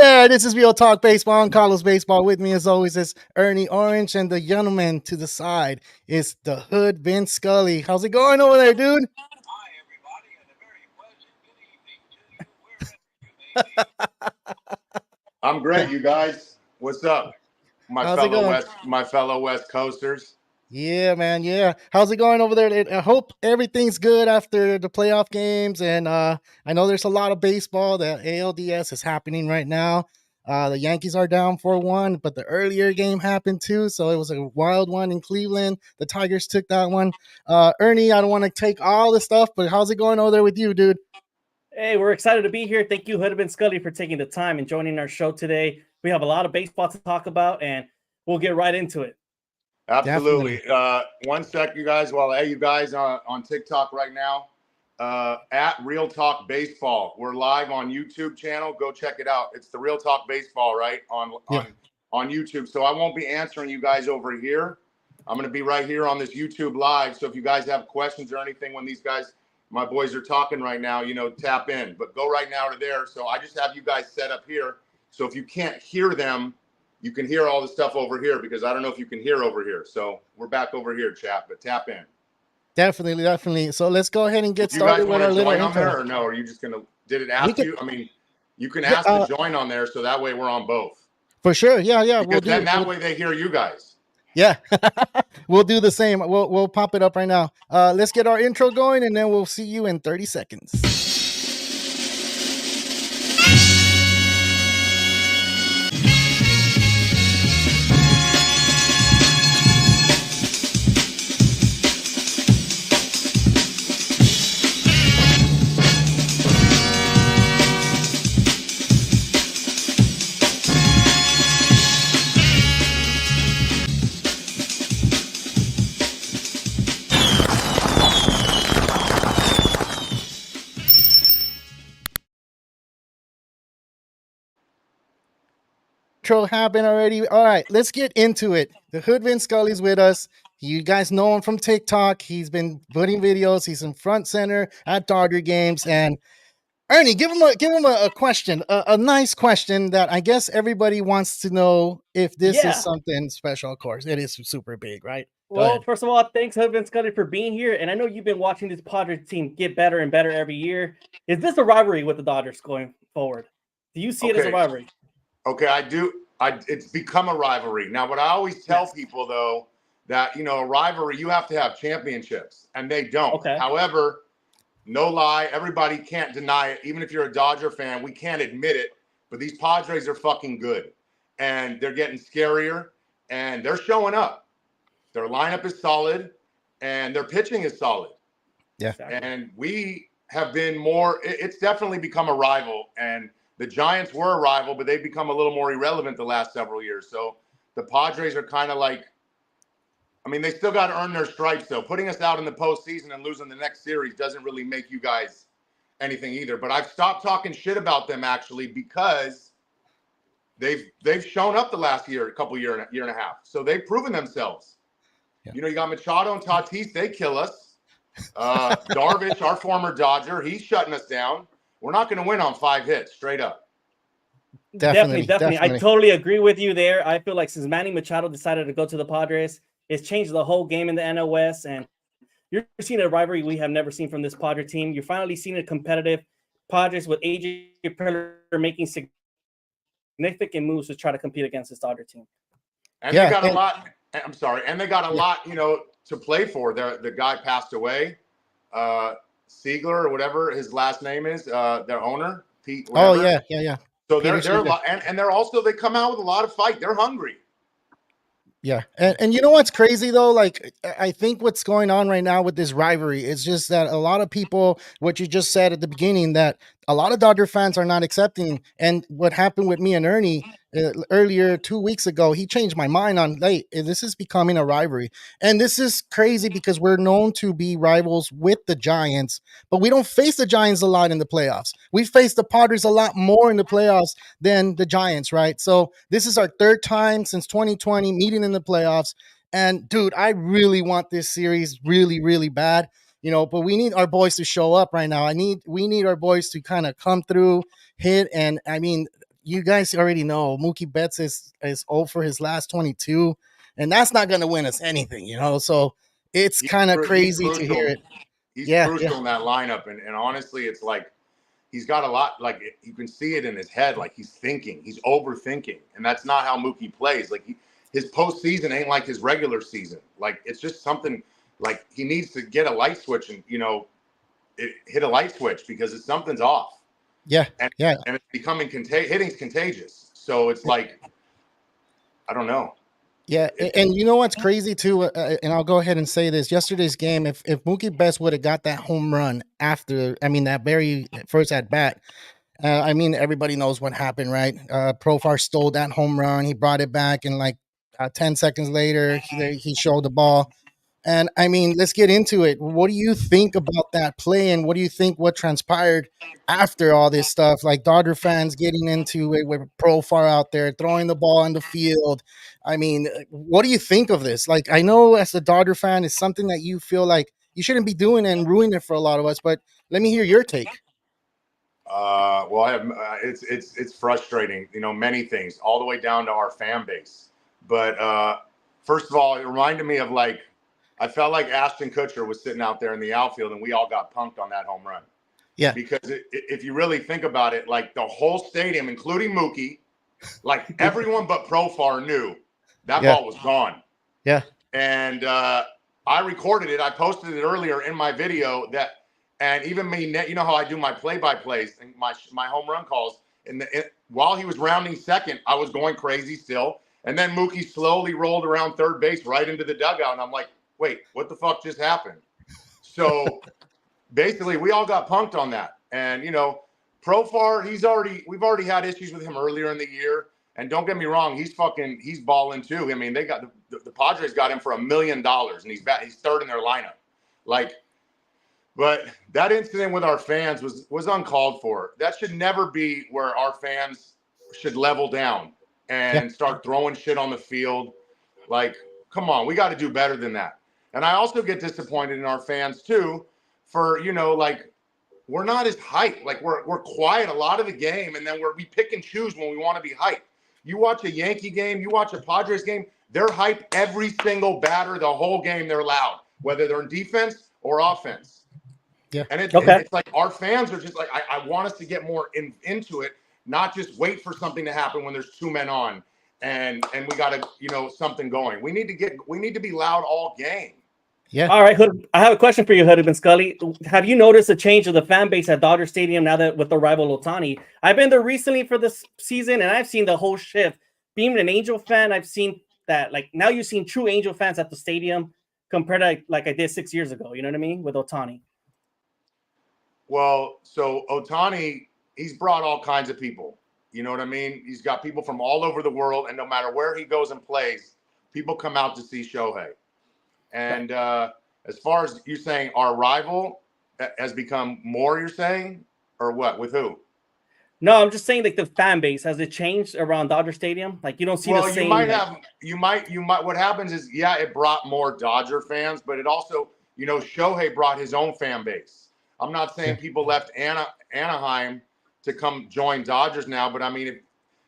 there. This is Real Talk Baseball on Carlos Baseball. With me, as always, is Ernie Orange, and the gentleman to the side is the Hood, Vin Scully. How's it going over there, dude? I'm great, you guys. What's up, How's it going? my fellow West Coasters? Yeah, man. Yeah. How's it going over there? I hope everything's good after the playoff games. And I know there's a lot of baseball. The ALDS is happening right now. The Yankees are down 4-1, but the earlier game happened too. So it was a wild one in Cleveland. The Tigers took that one. Ernie, I don't want to take all the stuff, but how's it going over there with you, dude? Hey, we're excited to be here. Thank you, Hood and Scully, for taking the time and joining our show today. We have a lot of baseball to talk about, and we'll get right into it. Absolutely. One sec, you guys. Well, hey, you guys on TikTok right now at Real Talk Baseball. We're live on YouTube channel. Go check it out. It's the Real Talk Baseball, right, on YouTube. So I won't be answering you guys over here. I'm going to be right here on this YouTube live. So if you guys have questions or anything when these guys, my boys, are talking right now, tap in. But go right now to there. So I just have you guys set up here. So if you can't hear them, you can hear all the stuff over here, because I don't know if you can hear over here. So we're back over here, chat, but tap in. Definitely. So let's go ahead and get started with our little intro. There, or no? Are you just going to, did it ask you? I mean, you can ask to join on there, so that way we're on both. For sure. Yeah. That way they hear you guys. Yeah, we'll do the same. We'll pop it up right now. Let's get our intro going, and then we'll see you in 30 seconds. Intro happened already. All right, let's get into it. The Hood Vin Scully's with us. You guys know him from TikTok. He's been putting videos. He's in front center at Dodger games. And Ernie, give him a question, a nice question that I guess everybody wants to know if this is something special. Of course, it is super big, right? Well, first of all, thanks, Hood and Scully, for being here. And I know you've been watching this Padres team get better and better every year. Is this a rivalry with the Dodgers going forward? Do you see it as a rivalry? Okay, I do. It's become a rivalry. Now, what I always tell people, though, that, a rivalry, you have to have championships, and they don't. Okay. However, no lie, everybody can't deny it. Even if you're a Dodger fan, we can't admit it, but these Padres are fucking good, and they're getting scarier, and they're showing up. Their lineup is solid, and their pitching is solid. Yeah. And we have been more – it's definitely become a rival, and – the Giants were a rival, but they've become a little more irrelevant the last several years. So the Padres are kind of like, I mean, they still got to earn their stripes, though. Putting us out in the postseason and losing the next series doesn't really make you guys anything either. But I've stopped talking shit about them, actually, because they've shown up the last year and a half. So they've proven themselves. Yeah. You got Machado and Tatis, they kill us. Darvish, our former Dodger, he's shutting us down. We're not going to win on 5 hits, straight up. Definitely. I totally agree with you there. I feel like since Manny Machado decided to go to the Padres, it's changed the whole game in the NL West, and you're seeing a rivalry we have never seen from this Padre team. You're finally seeing a competitive Padres with AJ Preller making significant moves to try to compete against this Dodger team. And they got a lot. I'm sorry, and they got a lot, to play for. The guy passed away. Siegler or whatever his last name is, their owner, Pete. Whatever. Oh yeah. So they're a lot, and they're also, they come out with a lot of fight. They're hungry. Yeah, and you know what's crazy though? Like, I think what's going on right now with this rivalry is just that a lot of people, what you just said at the beginning, that a lot of Dodger fans are not accepting. And what happened with me and Ernie earlier 2 weeks ago, he changed my mind on, hey, this is becoming a rivalry. And this is crazy because we're known to be rivals with the Giants, but we don't face the Giants a lot in the playoffs. We face the Padres a lot more in the playoffs than the Giants, right? So this is our third time since 2020 meeting in the playoffs. And dude, I really want this series really, really bad. But we need our boys to show up right now. We need our boys to kind of come through, hit, and I mean, you guys already know Mookie Betts is 0 for his last 22, and that's not going to win us anything, So it's kind of crazy to hear it. He's crucial in that lineup, and honestly, it's like he's got a lot. Like you can see it in his head. Like he's thinking, he's overthinking, and that's not how Mookie plays. Like his postseason ain't like his regular season. Like it's just something. Like he needs to get a light switch and hit a light switch because something's off. Yeah, and it's becoming hitting's contagious. So it's like I don't know. Yeah, and you know what's crazy too, and I'll go ahead and say this: yesterday's game, if Mookie Betts would have got that home run after, that very first at bat, everybody knows what happened, right? Profar stole that home run. He brought it back, and 10 seconds later, he showed the ball. And let's get into it. What do you think about that play, and what do you think what transpired after all this stuff? Like Dodger fans getting into it with Profar out there throwing the ball on the field. What do you think of this? Like, I know as a Dodger fan, it's something that you feel like you shouldn't be doing and ruining it for a lot of us. But let me hear your take. Well, it's frustrating. Many things, all the way down to our fan base. But first of all, it reminded me of I felt like Ashton Kutcher was sitting out there in the outfield, and we all got punked on that home run. Yeah. Because if you really think about it, the whole stadium, including Mookie, everyone but Profar knew that ball was gone. Yeah. And I recorded it. I posted it earlier in my video and even me, you know how I do my play-by-plays and my home run calls. While he was rounding second, I was going crazy still. And then Mookie slowly rolled around third base right into the dugout. And I'm like, wait, what the fuck just happened? So basically we all got punked on that. And, Profar, we've already had issues with him earlier in the year. And don't get me wrong, he's balling too. They got the Padres got him for $1 million, and he's third in their lineup. But that incident with our fans was uncalled for. That should never be where our fans should level down and start throwing shit on the field. Come on, we got to do better than that. And I also get disappointed in our fans too for, we're not as hyped. We're quiet a lot of the game, and then we pick and choose when we want to be hyped. You watch a Yankee game, you watch a Padres game, they're hyped every single batter, the whole game they're loud, whether they're in defense or offense. Yeah. And it's like our fans are just I want us to get more into it, not just wait for something to happen when there's two men on and we got to, something going. We need to be loud all game. Yeah. All right, Hood, I have a question for you, Hood, Vin Scully. Have you noticed a change of the fan base at Dodger Stadium now that with the rival Ohtani? I've been there recently for this season, and I've seen the whole shift. Being an Angel fan, I've seen that, now you've seen true Angel fans at the stadium compared to I did 6 years ago. You know what I mean? With Ohtani. Well, so Ohtani, he's brought all kinds of people. You know what I mean? He's got people from all over the world, and no matter where he goes and plays, people come out to see Shohei. And as far as you saying our rival has become more, you're saying, or what? With who? No, I'm just saying the fan base, has it changed around Dodger Stadium? You don't see the same. You might. What happens is, it brought more Dodger fans, but it also, Shohei brought his own fan base. I'm not saying people left Anaheim to come join Dodgers now, but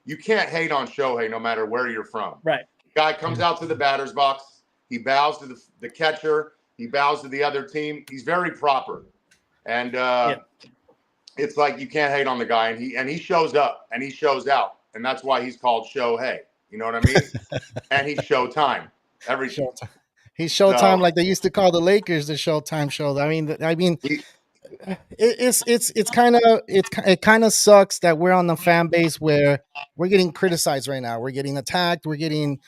you can't hate on Shohei no matter where you're from. Right. Guy comes out to the batter's box. He bows to the catcher. He bows to the other team. He's very proper. And it's you can't hate on the guy. And he shows up and he shows out. And that's why he's called Shohei. You know what I mean? And he's Showtime. Showtime. He's Showtime, like they used to call the Lakers the Showtime show. It kind of sucks that we're on the fan base where we're getting criticized right now. We're getting attacked. We're getting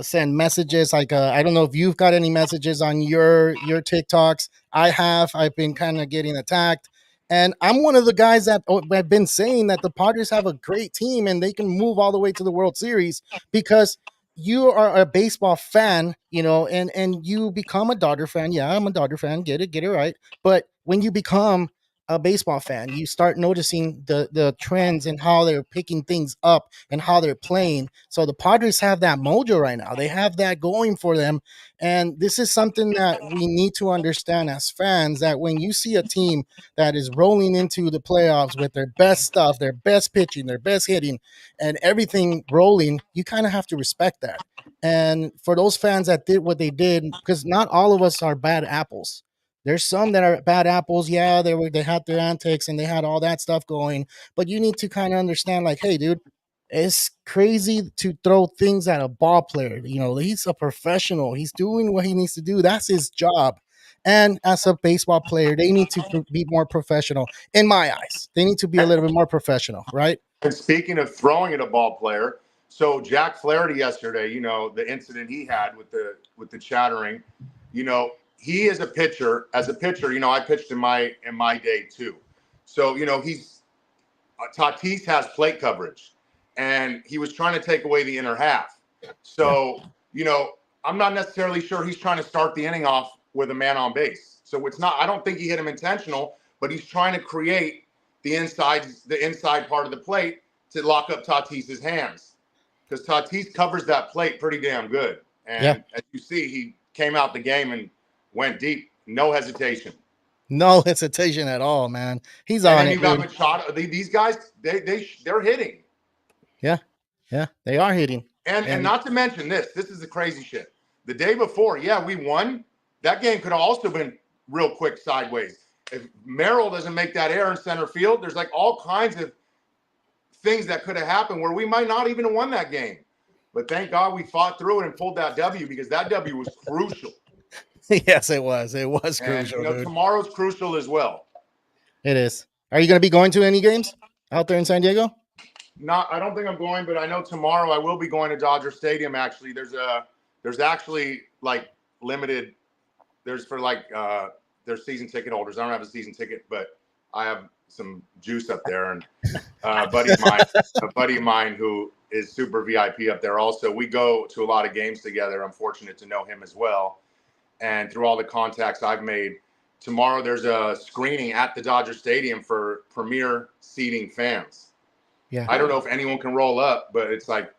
sent messages. I don't know if you've got any messages on your TikToks. I've been kind of getting attacked, and I'm one of the guys that have been saying that the Padres have a great team and they can move all the way to the World Series because you are a baseball fan, and you become a Dodger fan. Yeah, I'm a Dodger fan. Get it right. But when you become a baseball fan, you start noticing the trends and how they're picking things up and how they're playing. So the Padres have that mojo right now. They have that going for them. And this is something that we need to understand as fans, that when you see a team that is rolling into the playoffs with their best stuff, their best pitching, their best hitting, and everything rolling, you kind of have to respect that. And for those fans that did what they did, because not all of us are bad apples. There's some that are bad apples. Yeah, they had their antics and they had all that stuff going. But you need to kind of understand, like, hey, dude, it's crazy to throw things at a ball player. You know, he's a professional. He's doing what he needs to do. That's his job. And as a baseball player, they need to be more professional. In my eyes, they need to be a little bit more professional, right? And speaking of throwing at a ball player, so Jack Flaherty yesterday, you know, the incident he had with the chattering, you know, he is a pitcher. As a pitcher, you know, I pitched in my day too. So, you know, Tatis has plate coverage, and he was trying to take away the inner half. So, you know, I'm not necessarily sure he's trying to start the inning off with a man on base. So it's not, I don't think he hit him intentional, but he's trying to create the inside part of the plate to lock up Tatis's hands, because Tatis covers that plate pretty damn good. And as you see, he came out the game and went deep, no hesitation. No hesitation at all, man. He's and on then it. You got Machado. These guys, they're hitting. Yeah, they are hitting. And not to mention this is the crazy shit. The day before, we won. That game could have also been real quick sideways. If Merrill doesn't make that error in center field, there's like all kinds of things that could have happened where we might not even have won that game. But thank God we fought through it and pulled that W, because that W was crucial. Yes, it was. It was crucial. You know, tomorrow's crucial as well. It is. Are you going to be going to any games out there in San Diego? I don't think I'm going, but I know tomorrow I will be going to Dodger Stadium. Actually, there's actually like limited. There's for like there's season ticket holders. I don't have a season ticket, but I have some juice up there, and a buddy of mine who is super VIP up there. Also, we go to a lot of games together. I'm fortunate to know him as well, and through all the contacts I've made. Tomorrow there's a screening at the Dodger Stadium for premier seating fans. Yeah. I don't know if anyone can roll up, but it's like,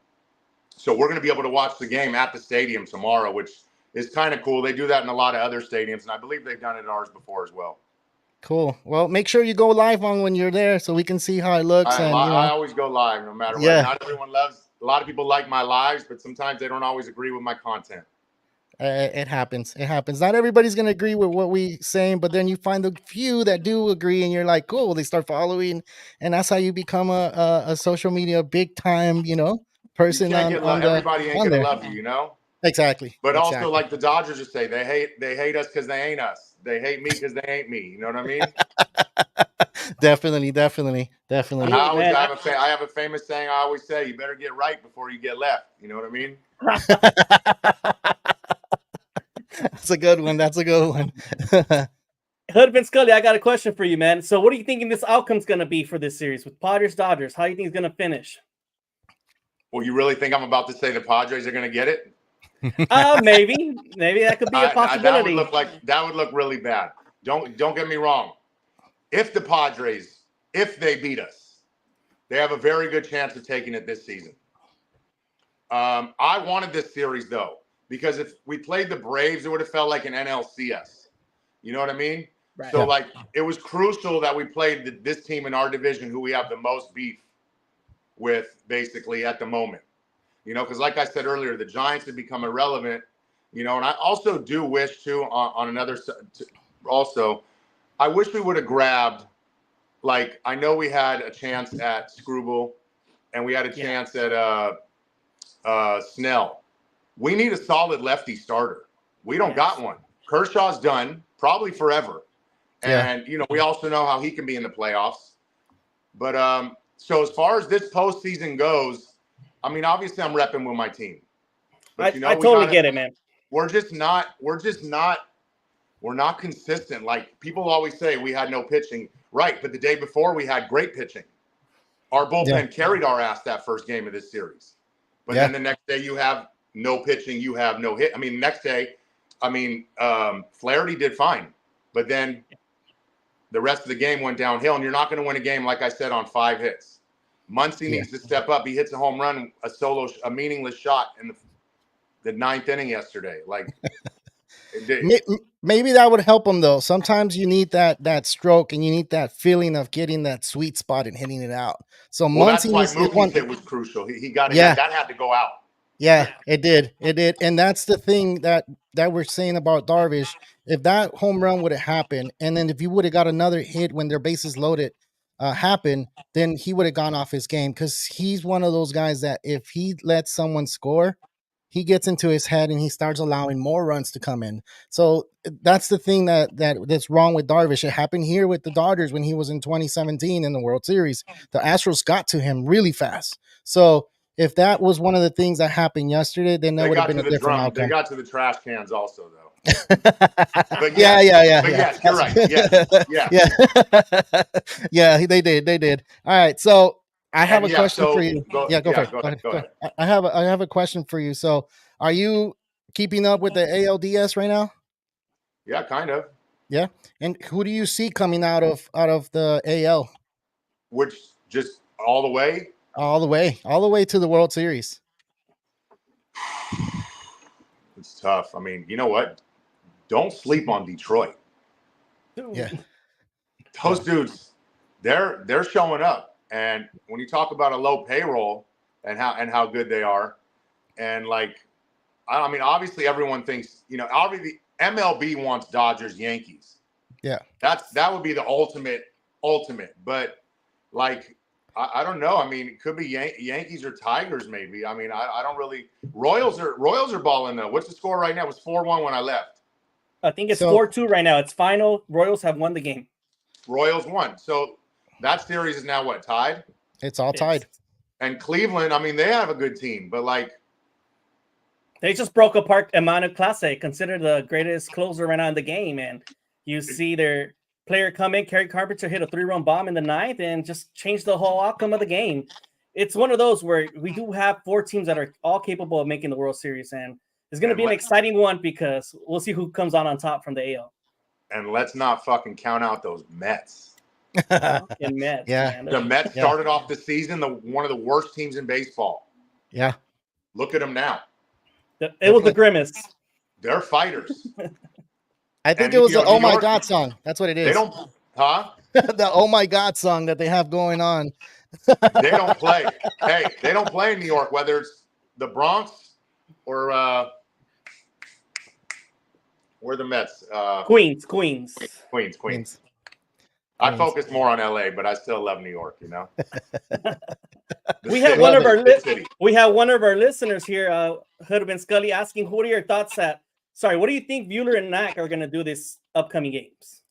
so we're going to be able to watch the game at the stadium tomorrow, which is kind of cool. They do that in a lot of other stadiums, and I believe they've done it in ours before as well. Cool. Well, make sure you go live on when you're there so we can see how it looks. I always go live no matter what. Not everyone loves, a lot of people like my lives, but sometimes they don't always agree with my content. It happens. It happens. Not everybody's going to agree with what we saying, but then you find the few that do agree, and you're like, cool, they start following, and that's how you become a social media big time, person. Everybody ain't gonna love you, Exactly. But also, like the Dodgers just say, they hate us because they ain't us. They hate me because they ain't me. You know what I mean? Definitely. I have a famous saying I always say: you better get right before you get left. You know what I mean? That's a good one. Hood Vin Scully, I got a question for you, man. So what are you thinking this outcome's going to be for this series with Padres Dodgers? How do you think it's going to finish? Well, you really think I'm about to say the Padres are going to get it? Maybe that could be a possibility. That would look really bad. Don't get me wrong. If the Padres, if they beat us, they have a very good chance of taking it this season. I wanted this series though, because if we played the Braves, it would have felt like an NLCS. You know what I mean? Right. So like it was crucial that we played this team in our division, who we have the most beef with basically at the moment. Because like I said earlier, the Giants have become irrelevant, and I also do wish to, on another, also, I wish we would have grabbed, like, I know we had a chance at Screwball and we had a chance at Snell. We need a solid lefty starter. We don't got one. Kershaw's done, probably forever. And, we also know how he can be in the playoffs. But so as far as this postseason goes, I mean, obviously I'm repping with my team. But, I totally get it, man. We're not consistent. Like people always say, we had no pitching. Right, but the day before we had great pitching. Our bullpen carried our ass that first game of this series. But then the next day you have no pitching, you have no hit. I mean, Flaherty did fine. But then the rest of the game went downhill, and you're not going to win a game, like I said, on 5 hits. Muncy needs to step up. He hits a home run, a meaningless shot in the 9th inning yesterday. Like, maybe that would help him though. Sometimes you need that stroke, and you need that feeling of getting that sweet spot and hitting it out. So that's why Mookie's hit was crucial. He got it. That had to go out. Yeah, it did. And that's the thing that we're saying about Darvish. If that home run would have happened, and then if you would have got another hit when their bases loaded happen, then he would have gone off his game, because he's one of those guys that if he lets someone score, he gets into his head and he starts allowing more runs to come in. So that's the thing that's wrong with Darvish. It happened here with the Dodgers when he was in 2017 in the World Series. The Astros got to him really fast. So if that was one of the things that happened yesterday, then that would have been a different outcome. They got to the trash cans also, though. But yeah. But yes, you're right. Yeah, they did. All right, so I have a question for you. Go ahead. I have a question for you. So, are you keeping up with the ALDS right now? Yeah, kind of. Yeah, and who do you see coming out of the AL? Which just all the way to the World Series. It's tough. I mean, you know what? Don't sleep on Detroit. Yeah, those dudes, they're showing up. And when you talk about a low payroll and how good they are, and like, I mean, obviously everyone thinks, obviously MLB wants Dodgers, Yankees. Yeah, that would be the ultimate. But like, I don't know. I mean, it could be Yankees or Tigers, maybe. I mean, I don't really. Royals are balling though. What's the score right now? It was 4-1 when I left. I think it's 4-2 right now. It's final. Royals have won the game. Royals won. So that series is now what, tied? It's all tied. And Cleveland, I mean, they have a good team, but like, they just broke apart Emmanuel Clase, considered the greatest closer right now in the game, and you see their player come in, Kerry Carpenter hit a 3-run bomb in the 9th, and just change the whole outcome of the game. It's one of those where we do have 4 teams that are all capable of making the World Series, and it's going to be an exciting one because we'll see who comes on top from the AL. And let's not fucking count out those Mets. Mets, yeah, man. The Mets started off the season one of the worst teams in baseball. Yeah, look at them now. It was the grimace. They're fighters. I think it was the "Oh My God" song. That's what it is. They don't, huh? The "Oh My God" song that they have going on. They don't play. Hey, they don't play in New York, whether it's the Bronx or where the Mets. Queens. I focus more on LA, but I still love New York. We have one of our listeners here, Vin Scully, asking, "What are your thoughts what do you think Buehler and Knack are going to do this upcoming games?"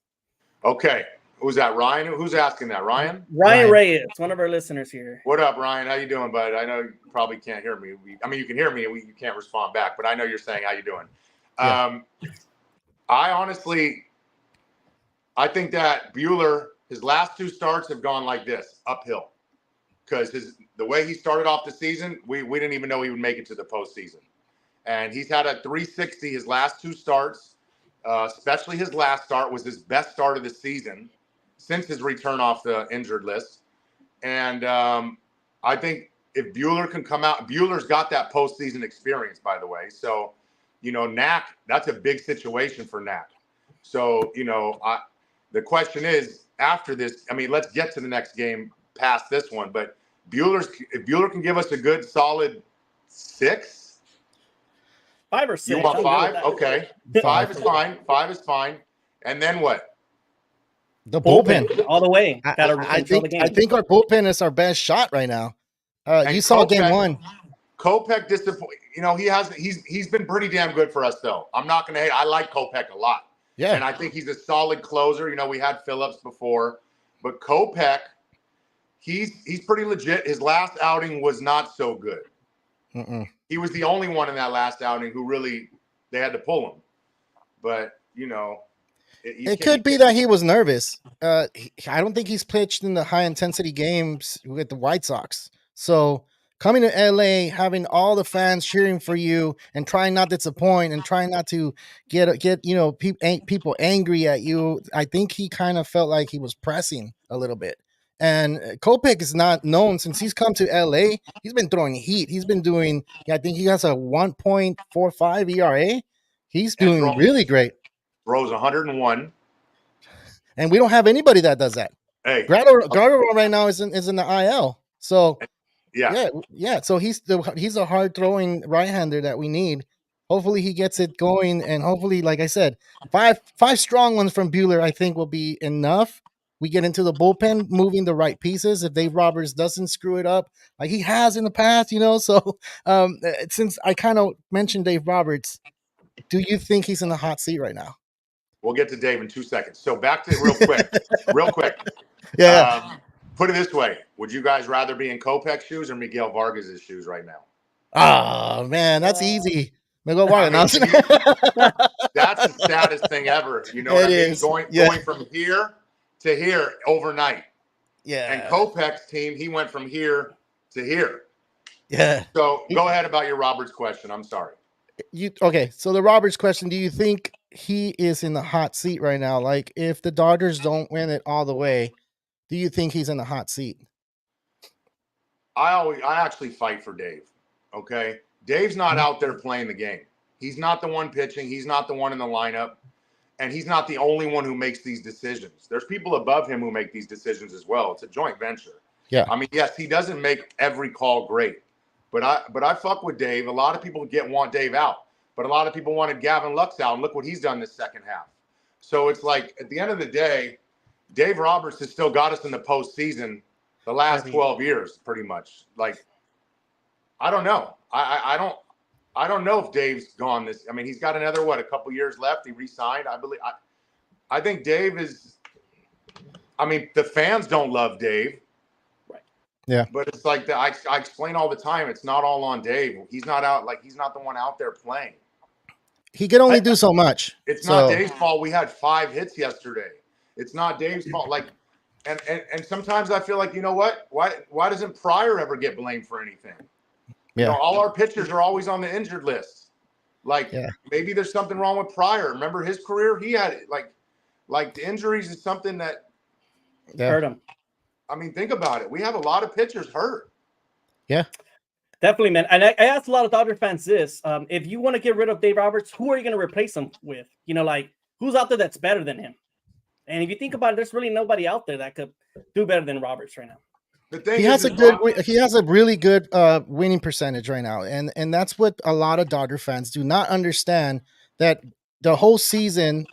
Okay. Who's that, Ryan? Who's asking that, Ryan? Ryan Reyes, one of our listeners here. What up, Ryan? How you doing, bud? I know you probably can't hear me. I mean, you can hear me. You can't respond back, but I know you're saying how you doing. Yeah. I think that Buehler, his last 2 starts have gone like this, uphill. Because the way he started off the season, we didn't even know he would make it to the postseason. And he's had a 360 his last 2 starts, especially his last start was his best start of the season since his return off the injured list. And I think if Buehler can come out, Buehler's got that postseason experience, by the way. So, Knack, that's a big situation for Knack. So, the question is, after this, I mean, let's get to the next game past this one, but if Buehler can give us a good solid 6, 5 or 6. You want 5? Okay. 5 is fine. 5 is fine. And then what? The bullpen all the way. I think our bullpen is our best shot right now. You saw game 1. Kopech disappointed. He's been pretty damn good for us, though. I'm not going to hate. I like Kopech a lot. Yeah. And I think he's a solid closer. We had Phillips before, but Kopech, he's pretty legit. His last outing was not so good. He was the only one in that last outing who really they had to pull him. But it could be that he was nervous. I don't think he's pitched in the high intensity games with the White Sox. So coming to LA, having all the fans cheering for you and trying not to disappoint and trying not to get people angry at you. I think he kind of felt like he was pressing a little bit. And Kopech is not known since he's come to LA. He's been throwing heat. He's been doing, I think he has a 1.45 ERA. He's doing really great. Throws 101. And we don't have anybody that does that. Hey, Gardner right now is in the IL. So yeah. So he's a hard throwing right-hander that we need. Hopefully he gets it going, and hopefully, like I said, five strong ones from Buehler I think will be enough. We get into the bullpen, moving the right pieces. If Dave Roberts doesn't screw it up like he has in the past, So since I kind of mentioned Dave Roberts, do you think he's in the hot seat right now? We'll get to Dave in 2 seconds. So back to real quick. Yeah. Put it this way. Would you guys rather be in Kopech's shoes or Miguel Vargas' shoes right now? Oh, man, that's easy. Miguel Vargas. That's the saddest thing ever. You know what I mean? Going from here to here overnight. Yeah. And Kopech's team, he went from here to here. Yeah. So go ahead about your Roberts question. I'm sorry. Okay, so the Roberts question, do you think he is in the hot seat right now? Like, if the Dodgers don't win it all the way, do you think he's in the hot seat? I actually fight for Dave. Okay, Dave's not out there playing the game. He's not the one pitching. He's not the one in the lineup, and he's not the only one who makes these decisions. There's people above him who make these decisions as well. It's a joint venture. Yeah. I mean, yes, he doesn't make every call great, but I fuck with Dave. A lot of people want Dave out, but a lot of people wanted Gavin Lux out, and look what he's done this second half. So it's like at the end of the day, Dave Roberts has still got us in the postseason the last 12 years, pretty much. Like, I don't know. I don't know if Dave's gone this. I mean, he's got another, a couple years left. He re-signed, I believe. I think Dave is, I mean, the fans don't love Dave. Right. Yeah. But it's like, I explain all the time, it's not all on Dave. He's not out, he's not the one out there playing. He can only do so much. It's not Dave's fault. We had 5 hits yesterday. It's not Dave's fault. And sometimes I feel like, you know what? Why doesn't Pryor ever get blamed for anything? Yeah. All our pitchers are always on the injured list. Maybe there's something wrong with Pryor. Remember his career? He had the injuries is something that hurt him. I mean, think about it. We have a lot of pitchers hurt. Yeah. Definitely, man. And I asked a lot of Dodger fans this. If you want to get rid of Dave Roberts, who are you going to replace him with? Who's out there that's better than him? And if you think about it, there's really nobody out there that could do better than Roberts right now. He has a really good winning percentage right now, and that's what a lot of Dodger fans do not understand, that the whole season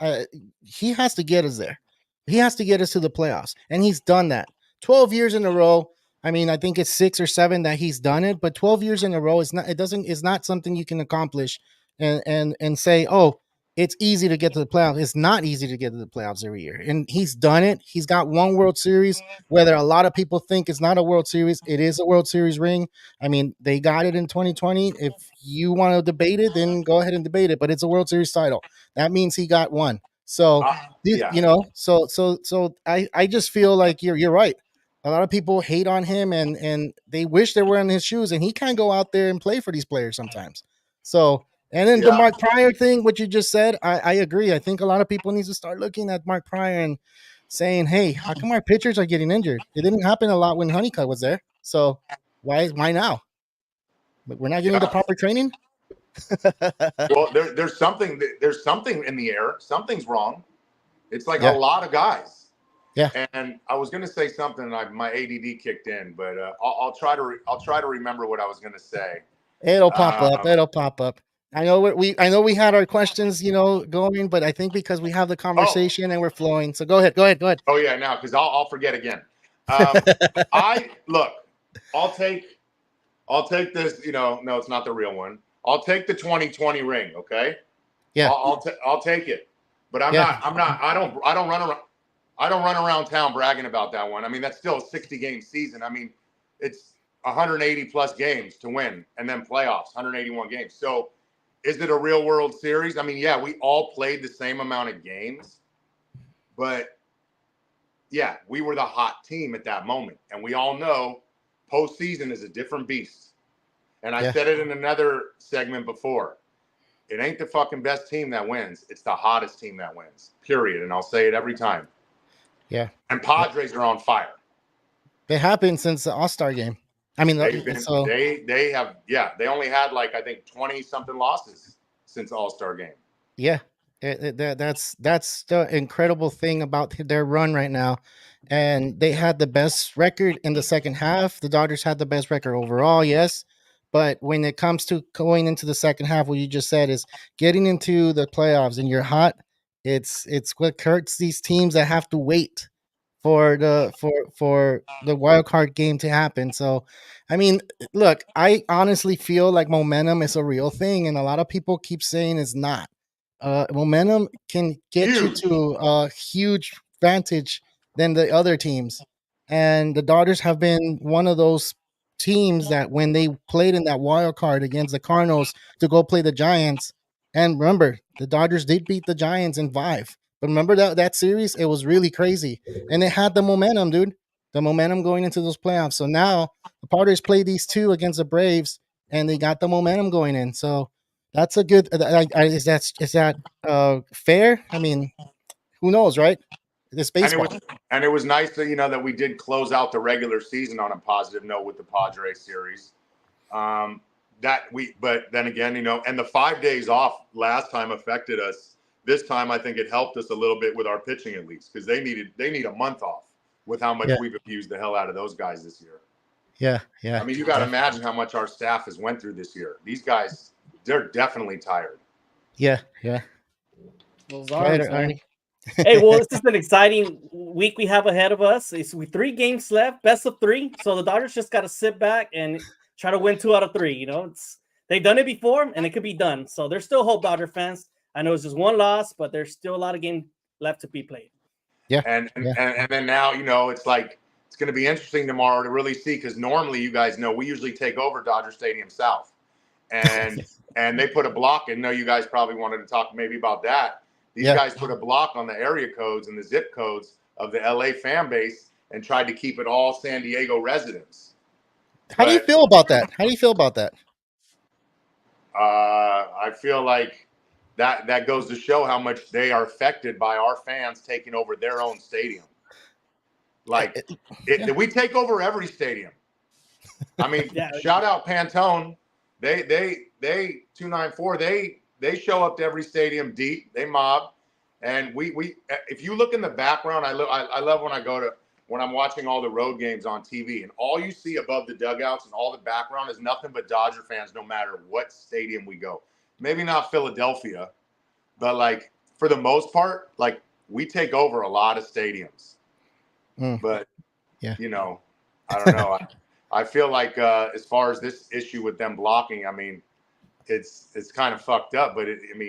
he has to get us there. He has to get us to the playoffs, and he's done that 12 years in a row. I mean, I think it's 6 or 7 that he's done it, but 12 years in a row is not something you can accomplish and say, oh, it's easy to get to the playoffs. It's not easy to get to the playoffs every year. And he's done it. He's got one World Series, whether a lot of people think it's not a World Series. It is a World Series ring. I mean, they got it in 2020. If you want to debate it, then go ahead and debate it. But it's a World Series title. That means he got one. So, so I just feel like you're right. A lot of people hate on him and they wish they were in his shoes, and he can't go out there and play for these players sometimes. So, and then the Mark Pryor thing, what you just said, I agree. I think a lot of people need to start looking at Mark Pryor and saying, hey, how come our pitchers are getting injured? It didn't happen a lot when Honeycutt was there. So why now? But we're not getting the proper training? Well, there's something in the air. Something's wrong. It's like a lot of guys. Yeah. And I was going to say something, and my ADD kicked in, but I'll try to remember what I was going to say. It'll pop up. It'll pop up. I know we had our questions, going, but I think because we have the conversation and we're flowing. So go ahead. Oh yeah, now because I'll forget again. I'll take this. No, it's not the real one. I'll take the 2020 ring. Okay. Yeah. I'll take it, but I don't run around town bragging about that one. I mean, that's still a 60-game season. I mean, it's 180 plus games to win, and then playoffs, 181 games. So. Is it a real World Series? I mean, yeah, we all played the same amount of games, but yeah, we were the hot team at that moment. And we all know postseason is a different beast. And I said it in another segment before. It ain't the fucking best team that wins. It's the hottest team that wins, period. And I'll say it every time. Yeah. And Padres are on fire. It happened since the All-Star game. I mean, they only had like, I think 20 something losses since All-Star game. Yeah. That's the incredible thing about their run right now. And they had the best record in the second half. The Dodgers had the best record overall, yes. But when it comes to going into the second half, what you just said is getting into the playoffs and you're hot. It's what hurts these teams that have to wait for the wild card game to happen. So, I mean, look, I honestly feel like momentum is a real thing, and a lot of people keep saying it's not. Momentum can get you to a huge advantage than the other teams, and the Dodgers have been one of those teams that when they played in that wild card against the Cardinals to go play the Giants, and remember the Dodgers did beat the Giants in 5. But remember that series, it was really crazy, and it had the momentum, dude. The momentum going into those playoffs. So now the Padres play these two against the Braves, and they got the momentum going in. So that's a good. Is that fair? I mean, who knows, right? It's baseball. And it was nice that that we did close out the regular season on a positive note with the Padres series. But then again, and the 5 days off last time affected us. This time, I think it helped us a little bit with our pitching at least, because they need a month off with how much we've abused the hell out of those guys this year. Yeah. I mean, you got to imagine how much our staff has went through this year. These guys, they're definitely tired. Yeah. Those are Arnie. Hey, well, this is an exciting week we have ahead of us. It's 3 games left, best of 3. So the Dodgers just got to sit back and try to win 2 out of 3. They've done it before, and it could be done. So there's still hope, Dodger fans. I know it's just 1 loss, but there's still a lot of games left to be played. Yeah. And then now, it's like it's going to be interesting tomorrow to really see, because normally, you guys know, we usually take over Dodger Stadium South. And they put a block in. You guys probably wanted to talk maybe about that. These guys put a block on the area codes and the zip codes of the LA fan base and tried to keep it all San Diego residents. How do you feel about that? I feel like that goes to show how much they are affected by our fans taking over their own stadium. Like, we take over every stadium. I mean, shout out Pantone. They 294. They show up to every stadium deep. They mob, and we. If you look in the background, I love when I'm watching all the road games on TV, and all you see above the dugouts and all the background is nothing but Dodger fans, no matter what stadium we go. Maybe not Philadelphia, but like for the most part, like we take over a lot of stadiums. But I don't know. I feel like as far as this issue with them blocking, I mean, it's kind of fucked up. But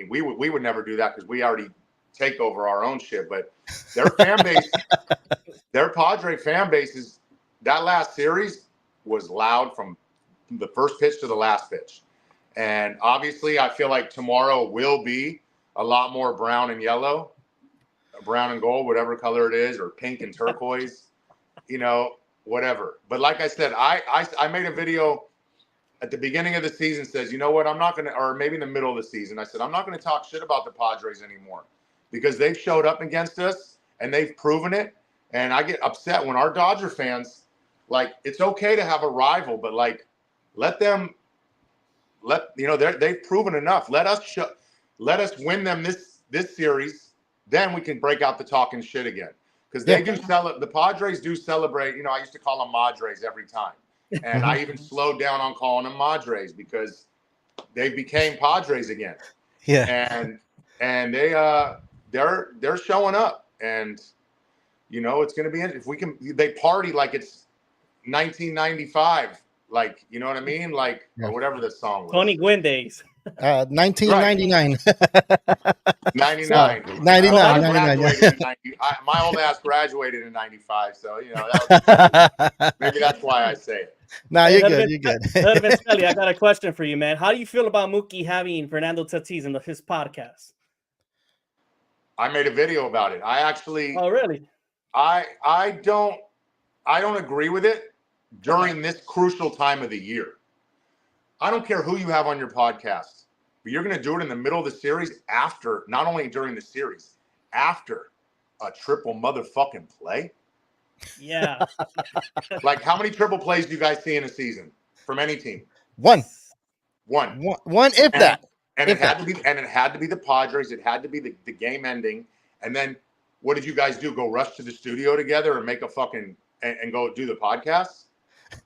we would never do that because we already take over our own shit. But their fan base, their Padre fan bases, that last series was loud from the first pitch to the last pitch. And obviously, I feel like tomorrow will be a lot more brown and yellow, brown and gold, whatever color it is, or pink and turquoise, whatever. But like I said, I made a video at the beginning of the season says, you know what, I'm not going to, or maybe in the middle of the season, I said, I'm not going to talk shit about the Padres anymore because they've showed up against us and they've proven it. And I get upset when our Dodger fans, like, it's okay to have a rival, but like, they've proven enough. Let us win them this series. Then we can break out the talking shit again. Because the Padres do celebrate. I used to call them Madres every time. And I even slowed down on calling them Madres because they became Padres again. Yeah. And they're showing up. And it's gonna be if we can they party like it's 1995. Like, you know what I mean? Like, or whatever the song was. Tony Gwynn days. 1999. 99. 99. My old ass graduated in 95. So, maybe that's why I say it. No, you're good. You're good. Vin Scully, I got a question for you, man. How do you feel about Mookie having Fernando Tatis in his podcast? I made a video about it. I actually. Oh, really? I don't agree with it during this crucial time of the year. I don't care who you have on your podcast, but you're going to do it in the middle of the series after, not only during the series, after a triple motherfucking play. Yeah. Like, how many triple plays do you guys see in a season from any team? One, if that. And it had to be the Padres. It had to be the game ending. And then what did you guys do? Go rush to the studio together and make a fucking and go do the podcast?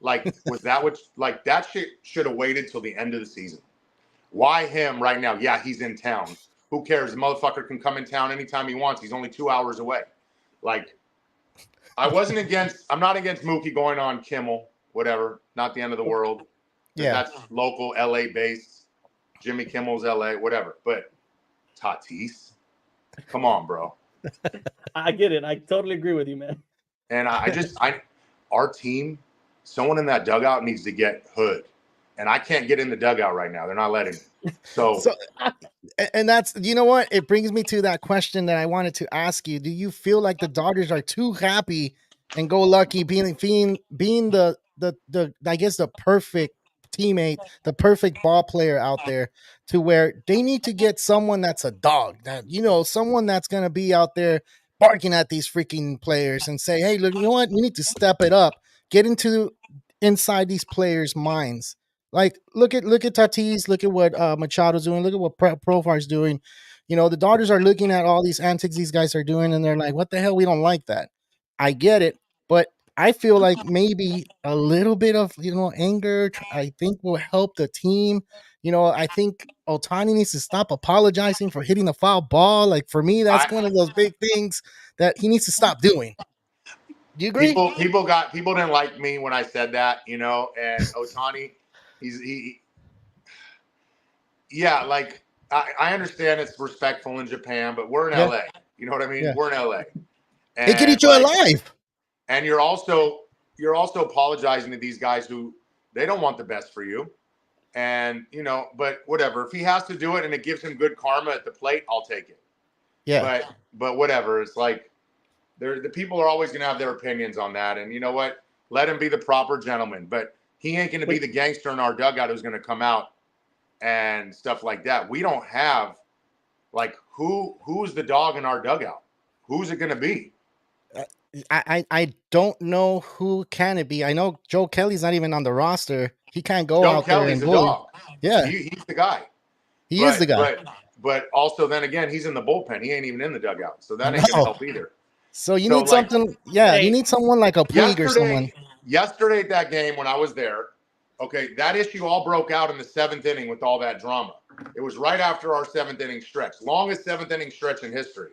Like, was that what, like, that shit should have waited till the end of the season? Why him right now? Yeah, he's in town. Who cares? The motherfucker can come in town anytime he wants. He's only 2 hours away. Like, I'm not against Mookie going on Kimmel, whatever. Not the end of the world. Yeah. That's local LA based. Jimmy Kimmel's LA, whatever. But Tatis, come on, bro. I get it. I totally agree with you, man. And our team, someone in that dugout needs to get Hood. And I can't get in the dugout right now. They're not letting me. So and that's, you know what? It brings me to that question that I wanted to ask you. Do you feel like the Dodgers are too happy and go lucky being the I guess the perfect teammate, the perfect ball player out there, to where they need to get someone that's a dog, that, you know, someone that's going to be out there barking at these freaking players and say, hey, look, you know what? We need to step it up, get inside these players' minds. Like, look at Tatis, look at what Machado's doing, look at what Profar's doing. You know, the Dodgers are looking at all these antics these guys are doing, and they're like, what the hell? We don't like that. I get it, but I feel like maybe a little bit of, you know, anger, I think, will help the team. You know, I think Ohtani needs to stop apologizing for hitting the foul ball. Like, for me, that's one of those big things that he needs to stop doing. Do you agree? People didn't like me when I said that, you know, and Ohtani, like, I understand it's respectful in Japan, but we're in LA. You know what I mean? Yeah. We're in LA. And, they could eat you alive. And you're also apologizing to these guys who they don't want the best for you. And, you know, but whatever. If he has to do it and it gives him good karma at the plate, I'll take it. Yeah. But whatever. It's like, the people are always going to have their opinions on that. And you know what? Let him be the proper gentleman. But he ain't going to be the gangster in our dugout who's going to come out and stuff like that. We don't have, like, who's the dog in our dugout? Who's it going to be? I don't know who can it be. I know Joe Kelly's not even on the roster. He can't go out there and bully. Yeah, he's the guy. He is the guy. But also, then again, he's in the bullpen. He ain't even in the dugout, so that ain't going to help either. So you need something. Yeah, you need someone like a Puig or someone. Yesterday at that game when I was there, okay, that issue all broke out in the 7th inning with all that drama. It was right after our 7th inning stretch, longest 7th inning stretch in history.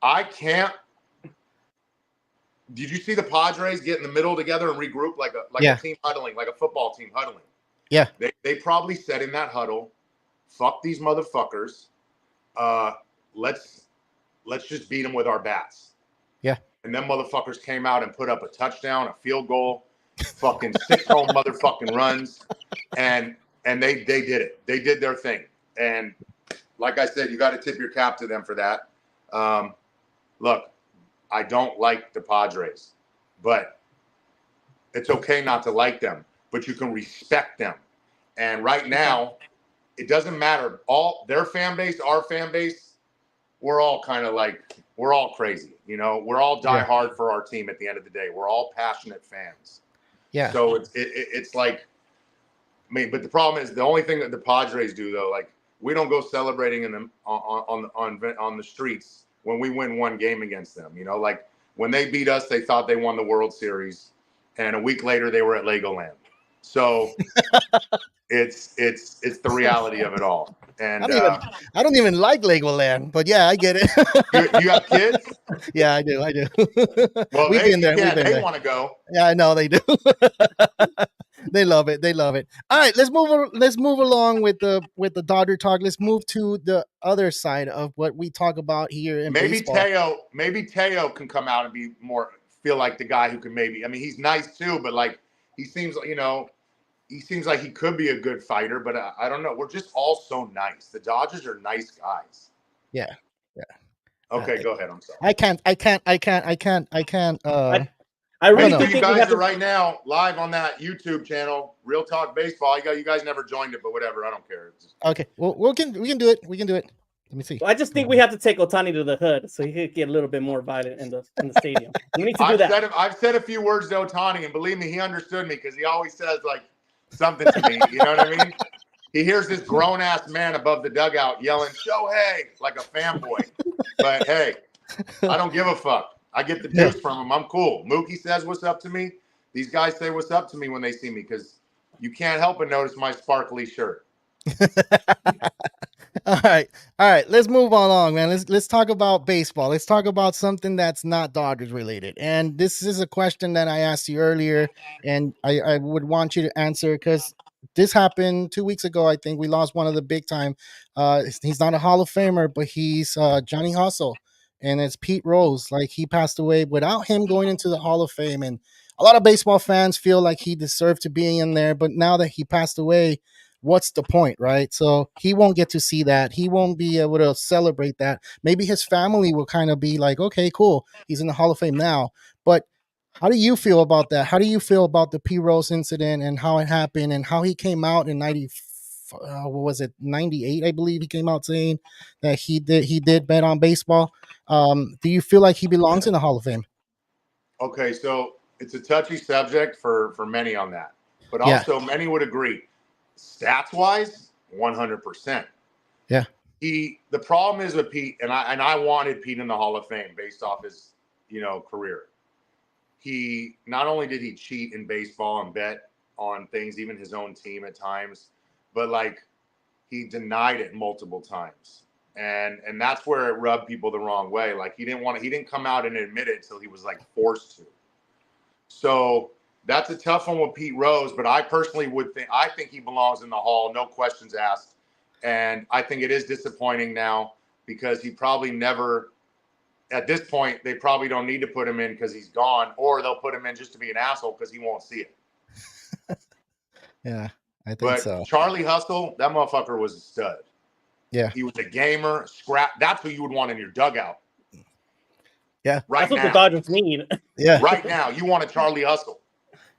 I can't. Did you see the Padres get in the middle together and regroup like a team huddling, like a football team huddling? Yeah. They probably said in that huddle, "Fuck these motherfuckers. Let's just beat them with our bats." Yeah. And then motherfuckers came out and put up a touchdown, a field goal, fucking 6 home motherfucking runs, and they did it. They did their thing. And like I said, you got to tip your cap to them for that. Look, I don't like the Padres, but it's okay not to like them, but you can respect them. And right now, it doesn't matter. All their fan base, our fan base, we're all kind of like, we're all crazy. You know, we're all die hard for our team at the end of the day. We're all passionate fans. Yeah. So it's like, I mean, but the problem is the only thing that the Padres do though, like, we don't go celebrating in them on the streets when we win one game against them. You know, like when they beat us, they thought they won the World Series, and a week later they were at Legoland. So it's the reality of it all. And I don't even like Legoland, but yeah, I get it. you have kids? Yeah, I do. Well, they want to go. Yeah, I know they do. They love it. All right, let's move along with the Dodger talk. Let's move to the other side of what we talk about here in baseball. Maybe Teo can come out and feel like the guy who can maybe. I mean, he's nice too, but like he seems like, you know, he seems like he could be a good fighter, but I don't know. We're just all so nice. The Dodgers are nice guys. Yeah. Okay, go ahead. I'm sorry. I can't I really do think you guys are right now live on that YouTube channel, Real Talk Baseball. You guys never joined it, but whatever. I don't care. Okay, well, we can do it. We can do it. Let me see. Well, I just think we have to take Ohtani to the hood so he could get a little bit more violent in the stadium. We need to do that. I've said a few words to Ohtani, and believe me, he understood me because he always says like something to me. You know what I mean? He hears this grown ass man above the dugout yelling Shohei like a fanboy. But hey, I don't give a fuck. I get the juice from him. I'm cool. Mookie says what's up to me. These guys say what's up to me when they see me because you can't help but notice my sparkly shirt. All right. Let's move on along, man. Let's talk about baseball. Let's talk about something that's not Dodgers related. And this is a question that I asked you earlier, and I would want you to answer because this happened 2 weeks ago. I think we lost one of the big time. He's not a Hall of Famer, but he's Johnny Hustle, and it's Pete Rose. Like, he passed away without him going into the Hall of Fame, and a lot of baseball fans feel like he deserved to be in there. But now that he passed away, what's the point, right? So he won't get to see that. He won't be able to celebrate that. Maybe his family will kind of be like, okay, cool, he's in the Hall of Fame now. But how do you feel about that? How do you feel about the P. Rose incident and how it happened and how he came out in 98, I believe he came out saying that he did bet on baseball. Do you feel like he belongs in the Hall of Fame? Okay, so it's a touchy subject for many on that, but also many would agree. Stats wise, 100%. Yeah. The problem is with Pete, and I wanted Pete in the Hall of Fame based off his, career. He not only did he cheat in baseball and bet on things, even his own team at times, but like he denied it multiple times. And that's where it rubbed people the wrong way. Like he didn't come out and admit it until he was like forced to. So that's a tough one with Pete Rose, but I personally I think he belongs in the Hall, no questions asked. And I think it is disappointing now because he probably never, at this point, they probably don't need to put him in because he's gone, or they'll put him in just to be an asshole because he won't see it. Yeah, I think so. Charlie Hustle, that motherfucker was a stud. Yeah. He was a gamer, scrap. That's what you would want in your dugout. Yeah. Right now. That's what the Dodgers need. Yeah. Right now, you want a Charlie Hustle.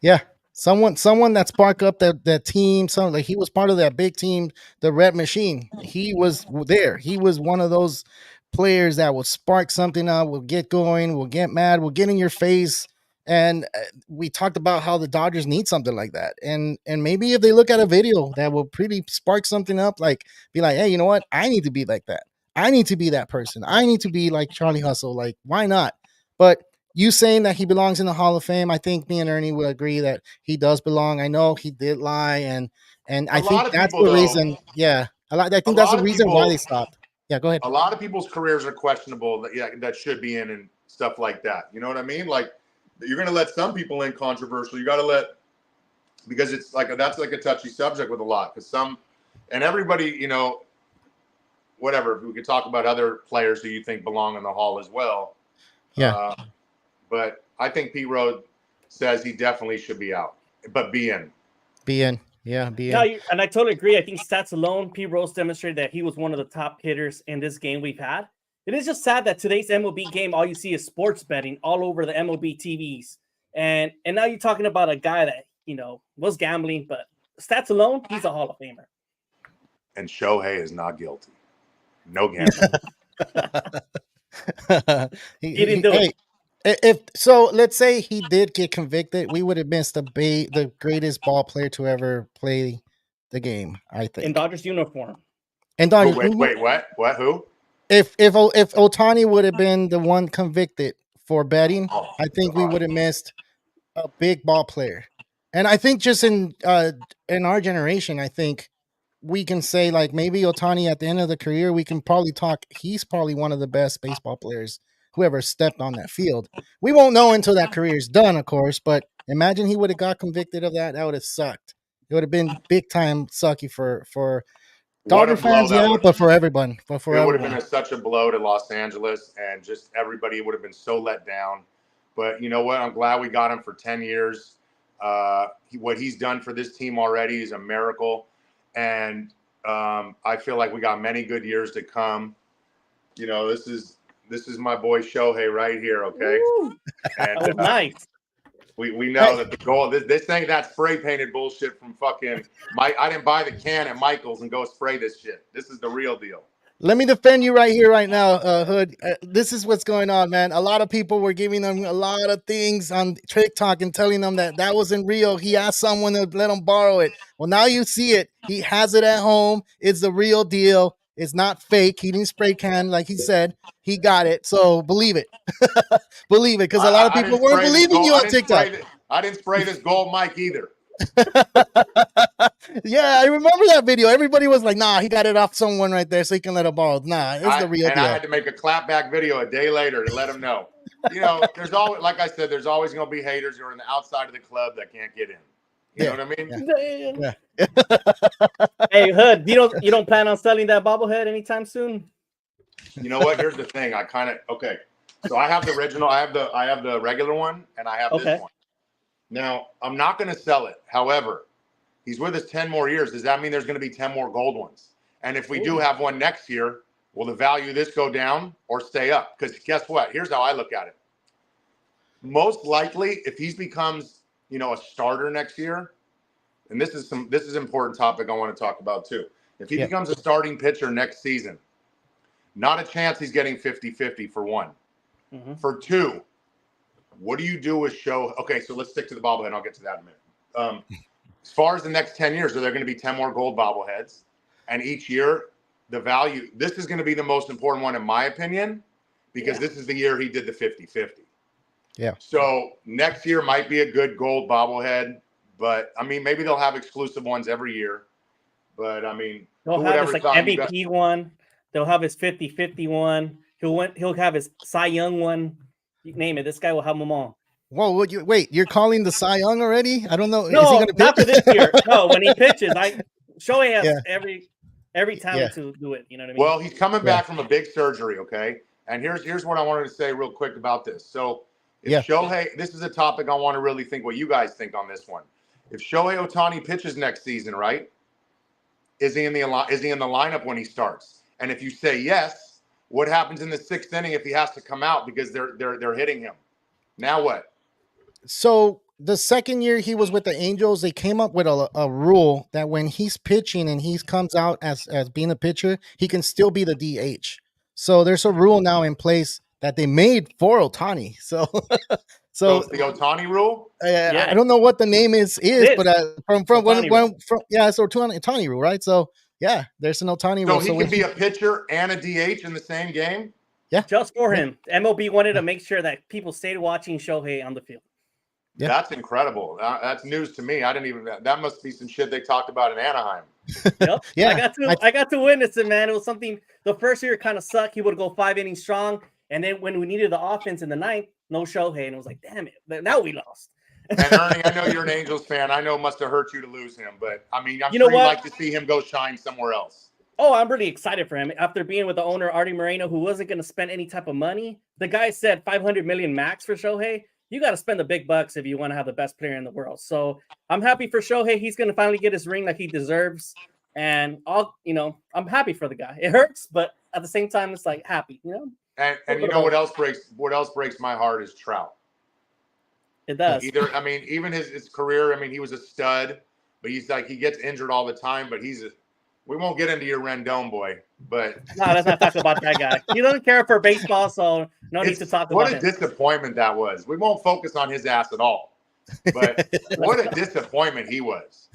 Yeah. Someone that sparked up that team. Something like he was part of that big team, the Red Machine. He was there. He was one of those players that will spark something up, will get going, will get mad, will get in your face. And we talked about how the Dodgers need something like that. And maybe if they look at a video that will pretty spark something up, like be like, hey, you know what? I need to be like that. I need to be that person. I need to be like Charlie Hustle. Like, why not? But you saying that he belongs in the Hall of Fame, I think me and Ernie will agree that he does belong. I know he did lie, and I think that's the reason. Yeah, I think that's the reason why they stopped. Yeah, go ahead. A lot of people's careers are questionable that should be in and stuff like that. You know what I mean? Like, you're going to let some people in controversial. You got to because it's like that's like a touchy subject with a lot because and everybody, whatever. We could talk about other players who you think belong in the Hall as well. Yeah. But I think Pete Rose says he definitely should be out, but be in. Yeah, be in. No, and I totally agree. I think stats alone, Pete Rose demonstrated that he was one of the top hitters in this game we've had. It is just sad that today's MLB game, all you see is sports betting all over the MLB TVs. And now you're talking about a guy that, was gambling, but stats alone, he's a Hall of Famer. And Shohei is not guilty. No gambling. he didn't do it. If so, let's say he did get convicted, we would have missed the greatest ball player to ever play the game, I think. In Dodgers uniform. And Dodgers, wait, what? Who? If Ohtani would have been the one convicted for betting, I think we would have missed a big ball player. And I think just in our generation, I think we can say like maybe Ohtani at the end of the career, we can probably talk. He's probably one of the best baseball players whoever stepped on that field. We won't know until that career is done, of course, but imagine he would have got convicted of that. That would have sucked. It would have been big time sucky for Dodger fans, but for everyone. But for it would have been such a blow to Los Angeles, and just everybody would have been so let down. But you know what? I'm glad we got him for 10 years. What he's done for this team already is a miracle, and I feel like we got many good years to come. This is my boy Shohei right here, okay? And, nice. We know that the goal. This ain't that spray painted bullshit from fucking Mike. I didn't buy the can at Michael's and go spray this shit. This is the real deal. Let me defend you right here, right now, Hood. This is what's going on, man. A lot of people were giving them a lot of things on TikTok and telling them that wasn't real. He asked someone to let him borrow it. Well, now you see it. He has it at home. It's the real deal. It's not fake. He didn't spray can like he said. He got it. So believe it. Believe it, because a lot of people weren't believing you on TikTok. I didn't spray this gold mic either. Yeah, I remember that video. Everybody was like, nah, he got it off someone right there so he can let it borrow. Nah, it's the real deal. I had to make a clapback video a day later to let him know. You know, there's always, like I said, there's always going to be haters who are on the outside of the club that can't get in. You know what I mean? Yeah. Hey, Hood, you don't plan on selling that bobblehead anytime soon? You know what? Here's the thing. So I have the original. I have the regular one, and I have this one. Now, I'm not going to sell it. However, he's with us 10 more years. Does that mean there's going to be 10 more gold ones? And if we do have one next year, will the value of this go down or stay up? Because guess what? Here's how I look at it. Most likely, if he becomes, a starter next year, and this is an important topic I want to talk about too. If he becomes a starting pitcher next season, not a chance he's getting 50-50 for one. Mm-hmm. For two, what do you do with Shohei? Okay, so let's stick to the bobblehead. I'll get to that in a minute. As far as the next 10 years, are there going to be 10 more gold bobbleheads? And each year, the value, this is going to be the most important one in my opinion, because this is the year he did the 50-50. Yeah. So next year might be a good gold bobblehead, but I mean, maybe they'll have exclusive ones every year. But I mean, they'll have his MVP one. They'll have his 50-50 one. He'll have his Cy Young one. You name it. This guy will have them all. Whoa, wait, you're calling the Cy Young already? I don't know. No, is he gonna not for this year. No, when he pitches, Shohei has every talent to do it. You know what I mean? Well, he's coming back from a big surgery, okay? And here's what I wanted to say real quick about this. So if Shohei, this is a topic I want to really think what you guys think on this one. If Shohei Ohtani pitches next season, right? Is he in the lineup when he starts? And if you say yes, what happens in the 6th inning if he has to come out because they're hitting him? Now what? So the second year he was with the Angels, they came up with a rule that when he's pitching and he comes out as being a pitcher, he can still be the DH. So there's a rule now in place that they made for Ohtani. So it's the Ohtani rule? I don't know what the name is but from it's Ohtani rule, right? So yeah, there's an Ohtani rule. So he can be a pitcher and a DH in the same game? Yeah. Just for him. MLB wanted to make sure that people stayed watching Shohei on the field. Yeah. That's incredible. That's news to me. I didn't even. That must be some shit they talked about in Anaheim. Yep. Yeah. I got to witness it, man. It was something. The first year kind of sucked. He would go 5 innings strong, and then when we needed the offense in the 9th, no Shohei, and it was like, damn it, now we lost. And Ernie, I know you're an Angels fan. I know it must have hurt you to lose him, but I mean, I'm sure you'd like to see him go shine somewhere else. Oh, I'm really excited for him. After being with the owner, Artie Moreno, who wasn't going to spend any type of money, the guy said $500 million max for Shohei. You got to spend the big bucks if you want to have the best player in the world. So I'm happy for Shohei. He's going to finally get his ring like he deserves. And I'm happy for the guy. It hurts, but at the same time, it's like happy, And you know what else breaks my heart is Trout. It does. Even his career, he was a stud, but he gets injured all the time, but we won't get into your Rendon boy, but no, let's not talk about that guy. He doesn't care for baseball, so no need to talk about it. What a disappointment that was. We won't focus on his ass at all. But what a disappointment he was.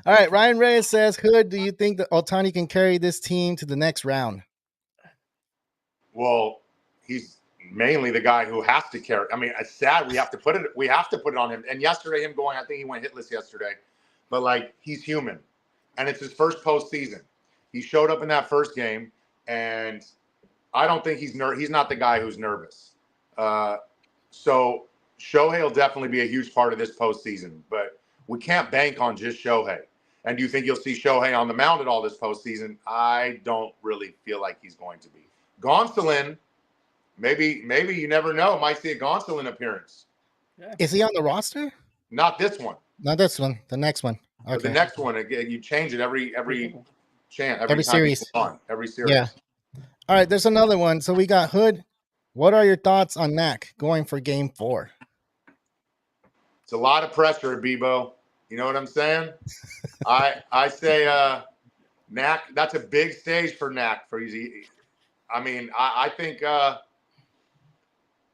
All right, Ryan Reyes says, Hood, do you think that Ohtani can carry this team to the next round? Well, he's mainly the guy who has to carry. It's sad we have to put it on him. And yesterday, him going, I think he went hitless yesterday, but he's human. And it's his first postseason. He showed up in that first game, and I don't think he's not the guy who's nervous. So Shohei will definitely be a huge part of this postseason, but we can't bank on just Shohei. And do you think you'll see Shohei on the mound at all this postseason? I don't really feel like he's going to be. Gonsolin, maybe you never know. Might see a Gonsolin appearance. Yeah. Is he on the roster? Not this one. Not this one. The next one. Okay. But the next one, again, you change it every chance, every series. Every series. Yeah. All right, there's another one. So we got Hood. What are your thoughts on Mac going for Game 4? It's a lot of pressure, Bebo. You know what I'm saying? I say Knack. That's a big stage for Knack. For easy. I mean, I think. I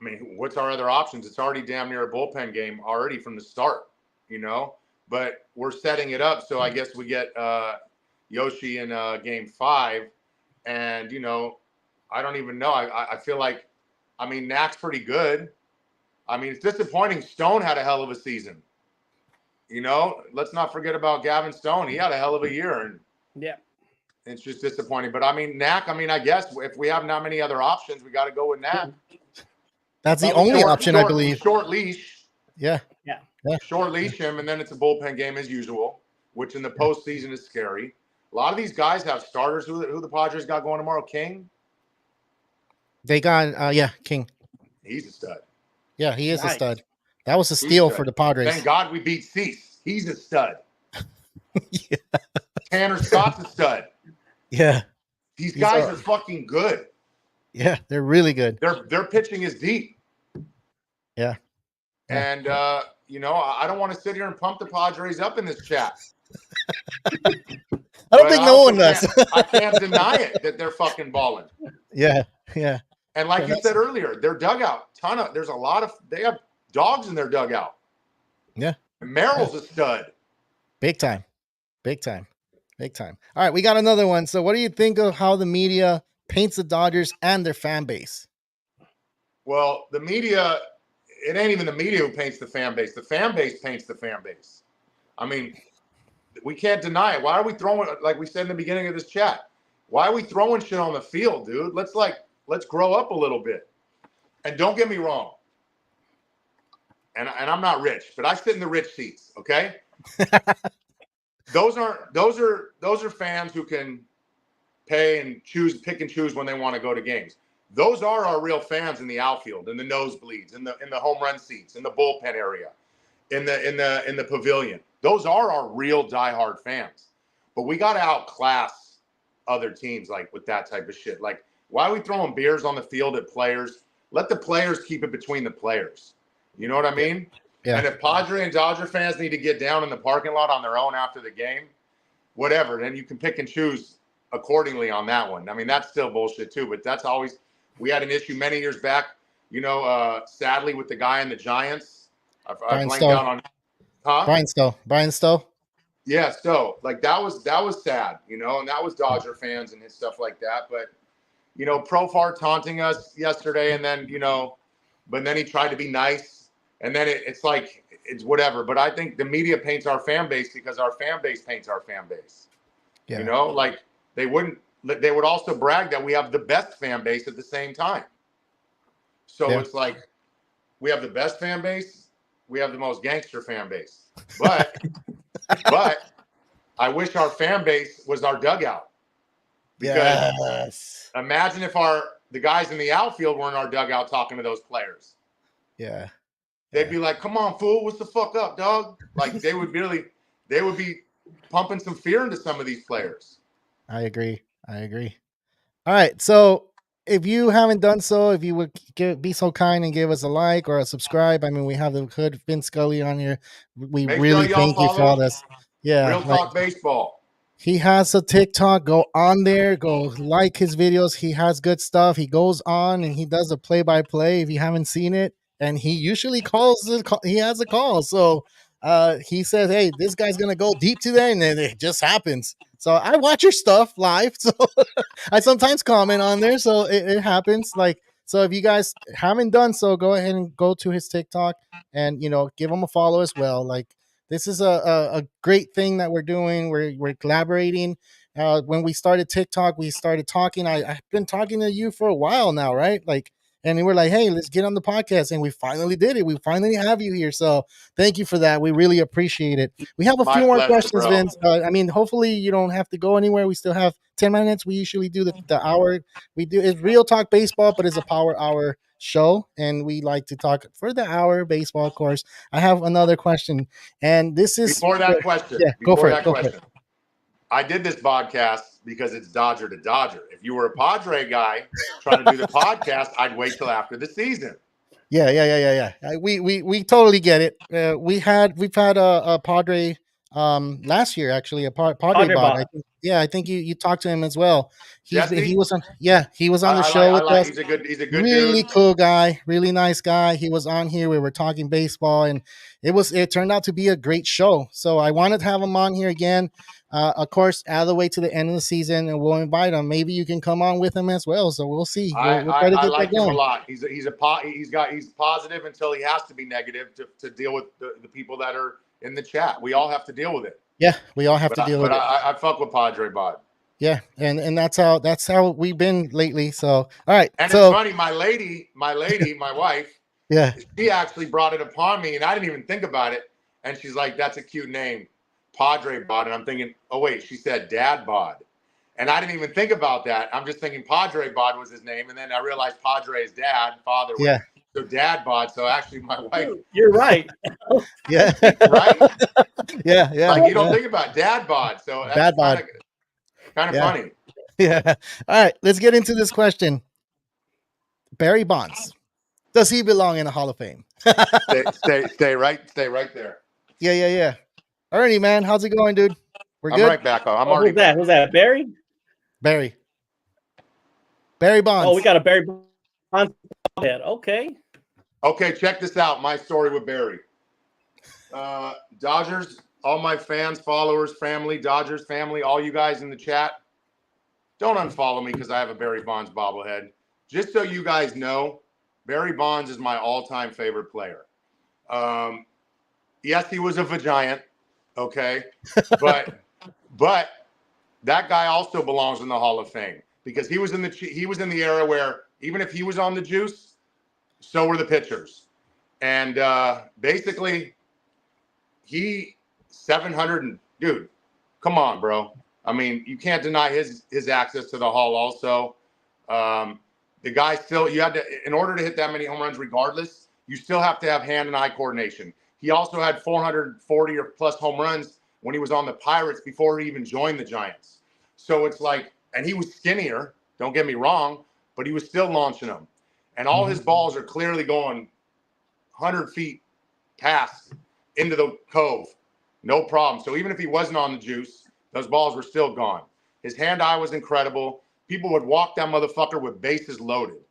mean, what's our other options? It's already damn near a bullpen game already from the start, you know. But we're setting it up, so I guess we get Yoshi in Game 5, and you know, I don't even know. I feel like, I mean, Knack's pretty good. I mean, it's disappointing. Stone had a hell of a season. You know, let's not forget about Gavin Stone. He had a hell of a year, and yeah, it's just disappointing. But I mean, Knack. I mean, I guess if we have not many other options, we got to go with Knack. That's the only option, I believe. Short leash. Yeah. Short leash him, and then it's a bullpen game as usual, which in the postseason is scary. A lot of these guys have starters. Who the Padres got going tomorrow? King? They got, King. He's a stud. Yeah, he is a stud. That was a steal for the Padres. Thank God we beat Cease. He's a stud. Yeah. Tanner Scott's a stud. Yeah. These guys are fucking good. Yeah, they're really good. Their pitching is deep. Yeah. And you know, I don't want to sit here and pump the Padres up in this chat. I don't think no one does. I can't deny it that they're fucking balling. Yeah. And like you said earlier, their dugout, they have dogs in their dugout. Yeah. And Merrill's a stud. Big time. All right, we got another one. So what do you think of how the media paints the Dodgers and their fan base? Well, the media, it ain't even the media who paints the fan base. The fan base paints the fan base. I mean, we can't deny it. Why are we throwing, like we said in the beginning of this chat, why are we throwing shit on the field, dude? Let's grow up a little bit. And don't get me wrong. And I'm not rich, but I sit in the rich seats, okay? Those are fans who can pay and pick and choose when they want to go to games. Those are our real fans in the outfield, in the nosebleeds, in the home run seats, in the bullpen area, in the pavilion. Those are our real diehard fans. But we got to outclass other teams like with that type of shit. Like, why are we throwing beers on the field at players? Let the players keep it between the players. You know what I mean? Yeah. And if Padre and Dodger fans need to get down in the parking lot on their own after the game, whatever, then you can pick and choose accordingly on that one. I mean, that's still bullshit too, but that's always, we had an issue many years back, you know, sadly with the guy in the Giants. I blanked out on, Brian Stowe. Yeah, Stowe. Like that was sad, you know, and that was Dodger fans and stuff like that. But, you know, Profar taunting us yesterday, and then, you know, but then he tried to be nice. And then it's like, it's whatever. But I think the media paints our fan base because our fan base paints our fan base. Yeah. You know, like they would also brag that we have the best fan base at the same time. So It's like we have the best fan base. We have the most gangster fan base. But I wish our fan base was our dugout. Because imagine if the guys in the outfield were in our dugout talking to those players. Yeah. They'd be like, "Come on, fool! What's the fuck up, dog?" Like they would be pumping some fear into some of these players. I agree. All right, so if you haven't done so, if you would be so kind and give us a like or a subscribe. I mean, we have the good Vin Scully on here. We really thank you for all this. Yeah, Real Talk Baseball. He has a TikTok. Go on there. Go like his videos. He has good stuff. He goes on and he does a play-by-play. If you haven't seen it. And he usually he has a call. So he says, hey, this guy's going to go deep today. And then it just happens. So I watch your stuff live. So I sometimes comment on there. So it happens. Like, so if you guys haven't done so, go ahead and go to his TikTok and, you know, give him a follow as well. Like, this is a great thing that we're doing. We're collaborating. When we started TikTok, we started talking. I've been talking to you for a while now, right? Like, and we're like, hey, let's get on the podcast. And we finally did it. We finally have you here. So thank you for that. We really appreciate it. We have a few more questions, bro. Vince. I mean, hopefully you don't have to go anywhere. We still have 10 minutes. We usually do the hour. It's Real Talk Baseball, but it's a power hour show. And we like to talk for the hour baseball, of course. I have another question. And this is before that question. Yeah, go for it. I did this podcast because it's Dodger to Dodger. If you were a Padre guy trying to do the podcast, I'd wait till after the season. Yeah. We totally get it. We've had a Padre last year, actually, a Padre Padre bot. bot. I think you talked to him as well. Jesse? He was on the I show with like us. he's a good Really dude. cool guy, really nice guy. He was on here. We were talking baseball, and it turned out to be a great show. So I wanted to have him on here again. Of course, all the way to the end of the season, and we'll invite him. Maybe you can come on with him as well. So we'll see. We'll try to I get that like him a going. lot. He's positive until he has to be negative to deal with the people that are in the chat. We all have to deal with it. Yeah, we all have to deal with it. I fuck with Padre Bod. Yeah, and that's how we've been lately. So all right. And so it's funny, my wife, yeah, she actually brought it upon me, and I didn't even think about it. And she's like, "That's a cute name, Padre Bod." And I'm thinking, "Oh wait," she said, "Dad Bod," and I didn't even think about that. I'm just thinking Padre Bod was his name, and then I realized Padre is dad, father. Yeah. So Dad Bod. So actually, my wife. You're right. Yeah. Right. Yeah. Like you don't think about Dad Bod. So that's kind of funny. Yeah. All right. Let's get into this question. Barry Bonds. Does he belong in the Hall of Fame? stay right there. Yeah. Ernie, man, how's it going, dude? We're good. I'm right back. I'm already who's that? Who's that? Barry Bonds. Oh, we got a Barry Bonds head. Okay. Okay, check this out. My story with Barry. Dodgers, all my fans, followers, family, Dodgers family, all you guys in the chat, don't unfollow me because I have a Barry Bonds bobblehead. Just so you guys know, Barry Bonds is my all-time favorite player. Yes, he was a vagiant, okay, but that guy also belongs in the Hall of Fame because he was in the era where even if he was on the juice, so were the pitchers, and basically he 700 dude, come on, bro. I mean, you can't deny his access to the Hall. Also, the guy still you had to in order to hit that many home runs, regardless, you still have to have hand and eye coordination. He also had 440 or plus home runs when he was on the Pirates before he even joined the Giants. So it's like, and he was skinnier, don't get me wrong, but he was still launching them. And all his balls are clearly going 100 feet past into the cove. No problem. So even if he wasn't on the juice, those balls were still gone. His hand-eye was incredible. People would walk that motherfucker with bases loaded.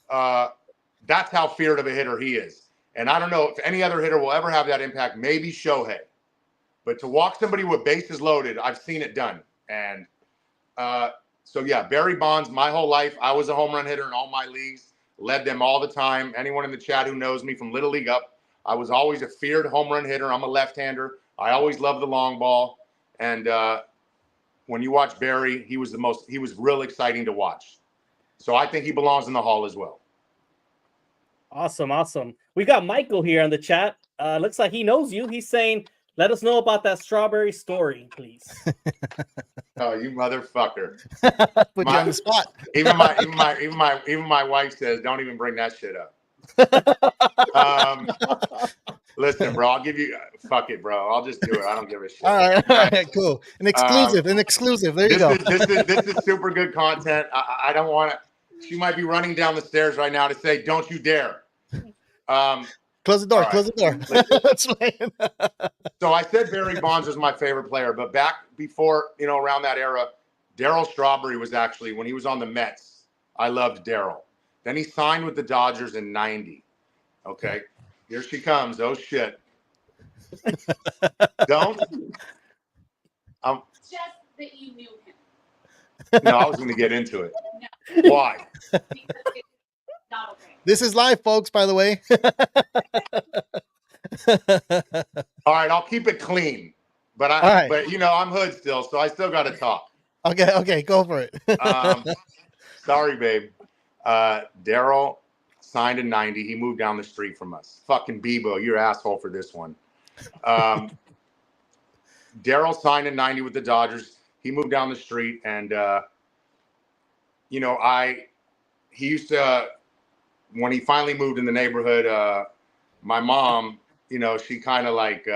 That's how feared of a hitter he is. And I don't know if any other hitter will ever have that impact. Maybe Shohei. But to walk somebody with bases loaded, I've seen it done. And so, yeah, Barry Bonds, my whole life, I was a home run hitter in all my leagues, led them all the time. Anyone in the chat who knows me from Little League up, I was always a feared home run hitter. I'm a left-hander. I always loved the long ball. And when you watch Barry, he was real exciting to watch. So I think he belongs in the Hall as well. Awesome. We got Michael here on the chat. Looks like he knows you. He's saying, let us know about that Strawberry story, please. Oh, you motherfucker. Put you on the spot. Even my wife says, don't even bring that shit up. Listen, bro, I'll give you fuck it, bro. I'll just do it. I don't give a shit. All right, cool. An exclusive. There you go. This is super good content. I don't want to. She might be running down the stairs right now to say, "Don't you dare." Close the door. Right. Close the door. So I said Barry Bonds was my favorite player, but back before, around that era, Daryl Strawberry was actually, when he was on the Mets, I loved Daryl. Then he signed with the Dodgers in '90. Okay, here she comes. Oh shit! Don't. Just that you knew him. No, I was going to get into it. No. Why? Because it's not okay. This is live, folks, by the way. All right, I'll keep it clean. But I'm hood still, so I still got to talk. Okay, go for it. Sorry, babe. Daryl signed in '90. He moved down the street from us. Fucking Bebo, you're an asshole for this one. Daryl signed in '90 with the Dodgers. He moved down the street, and he used to, when he finally moved in the neighborhood, my mom, she kind of like,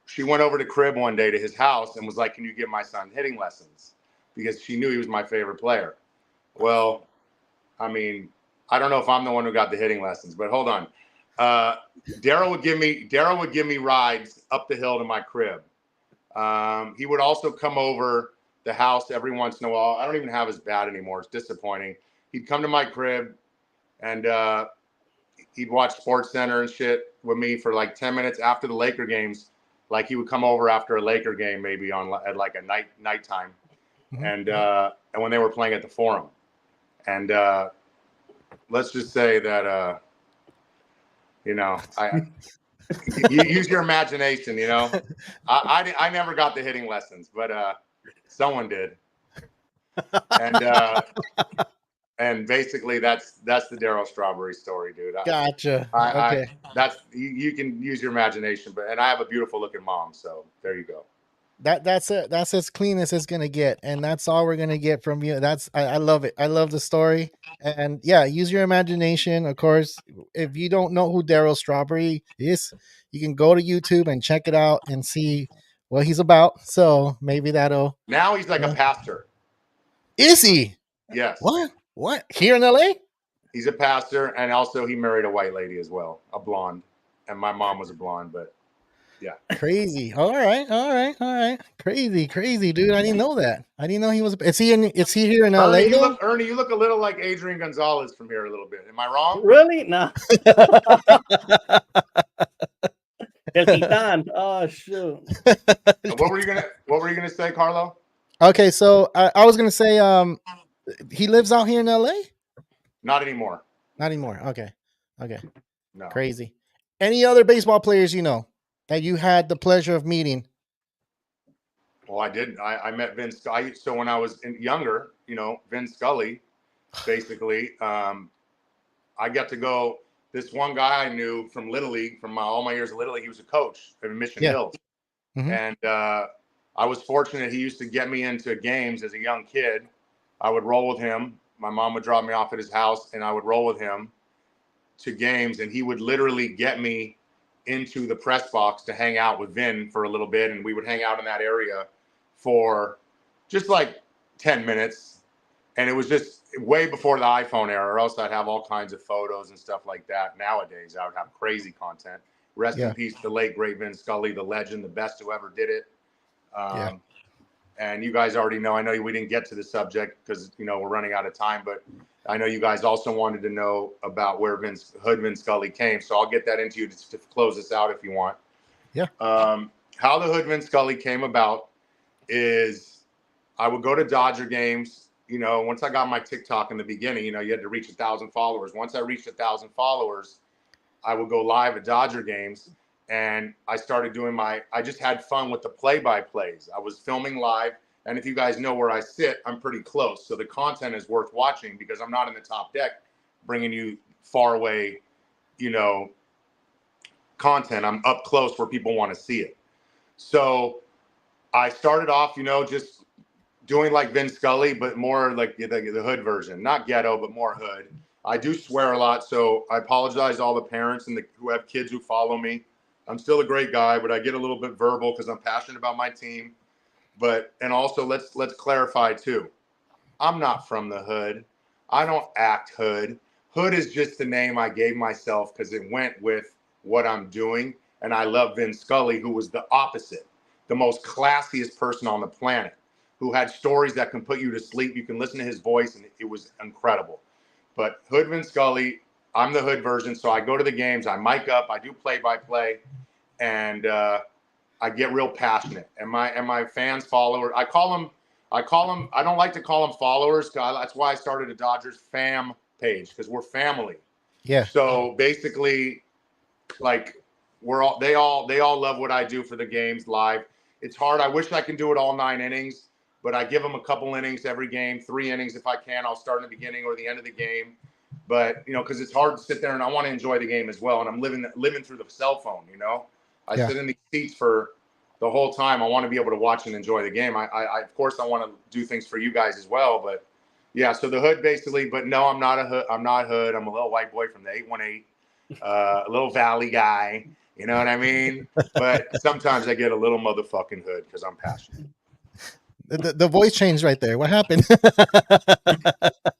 she went over to crib one day to his house and was like, "Can you give my son hitting lessons?" Because she knew he was my favorite player. Well, I mean, I don't know if I'm the one who got the hitting lessons, but hold on. Daryl would give me rides up the hill to my crib. He would also come over the house every once in a while. I don't even have his bat anymore. It's disappointing. He'd come to my crib and he'd watch Sports Center and shit with me for like 10 minutes after the Laker games. Like he would come over after a Laker game, maybe at like a nighttime, and when they were playing at the Forum, and let's just say that you use your imagination. I never got the hitting lessons, but someone did, and basically that's the Daryl Strawberry story, dude. Gotcha. Okay. You can use your imagination, and I have a beautiful looking mom, so there you go. That's it. That's as clean as it's gonna get, and that's all we're gonna get from you. I love it. I love the story, and yeah, use your imagination. Of course, if you don't know who Daryl Strawberry is, you can go to YouTube and check it out and see what he's about. So maybe that'll. Now he's like a pastor. Is he? Yes. What? Here in LA? He's a pastor, and also he married a white lady as well, a blonde, and my mom was a blonde, but. Yeah. Crazy. All right. Crazy, dude. I didn't know that. I didn't know he was. Is he here in LA? Ernie, you look a little like Adrian Gonzalez from here a little bit. Am I wrong? Really? No. El Titan. Oh shoot. What were you gonna say, Carlo? Okay, so I was gonna say he lives out here in LA? Not anymore. Not anymore. Okay. No. Crazy. Any other baseball players you know that you had the pleasure of meeting? Well, I did. I met Vin Scully. So when I was younger, Vin Scully, basically, I got to go. This one guy I knew from Little League, from all my years of Little League, he was a coach in Mission Hills. Mm-hmm. And I was fortunate. He used to get me into games as a young kid. I would roll with him. My mom would drop me off at his house, and I would roll with him to games. And he would literally get me into the press box to hang out with Vin for a little bit. And we would hang out in that area for just like 10 minutes. And it was just way before the iPhone era, or else I'd have all kinds of photos and stuff like that. Nowadays, I would have crazy content. Rest in peace, the late, great Vin Scully, the legend, the best who ever did it. And you guys already know, I know we didn't get to the subject because, we're running out of time, but I know you guys also wanted to know about where Vin Scully came. So I'll get that into you to close this out if you want. Yeah. How the Hood Vin Scully came about is I would go to Dodger games. Once I got my TikTok in the beginning, you had to reach 1,000 followers. Once I reached 1,000 followers, I would go live at Dodger games. And I started doing I just had fun with the play-by-plays. I was filming live. And if you guys know where I sit, I'm pretty close. So the content is worth watching because I'm not in the top deck bringing you far away, content. I'm up close where people want to see it. So I started off, just doing like Vin Scully, but more like the hood version, not ghetto, but more hood. I do swear a lot. So I apologize to all the parents and who have kids who follow me. I'm still a great guy, but I get a little bit verbal because I'm passionate about my team. And also let's clarify too. I'm not from the hood. I don't act hood. Hood is just the name I gave myself because it went with what I'm doing. And I love Vin Scully, who was the opposite, the most classiest person on the planet, who had stories that can put you to sleep. You can listen to his voice and it was incredible. But Hood Vin Scully, I'm the hood version. So I go to the games, I mic up, I do play-by-play, and I get real passionate. And my fans, followers, I don't like to call them followers. That's why I started a Dodgers fam page, because we're family. Yeah. So basically, like they all love what I do for the games live. It's hard. I wish I can do it all 9 innings, but I give them a couple innings every game, 3 innings if I can. I'll start in the beginning or the end of the game. But because it's hard to sit there and I want to enjoy the game as well. And I'm living through the cell phone. I sit in these seats for the whole time. I want to be able to watch and enjoy the game. I of course I want to do things for you guys as well. But yeah, so the hood basically. But no, I'm not a hood. I'm not hood. I'm a little white boy from the 818, a little valley guy. You know what I mean? But sometimes I get a little motherfucking hood because I'm passionate. The voice changed right there. What happened?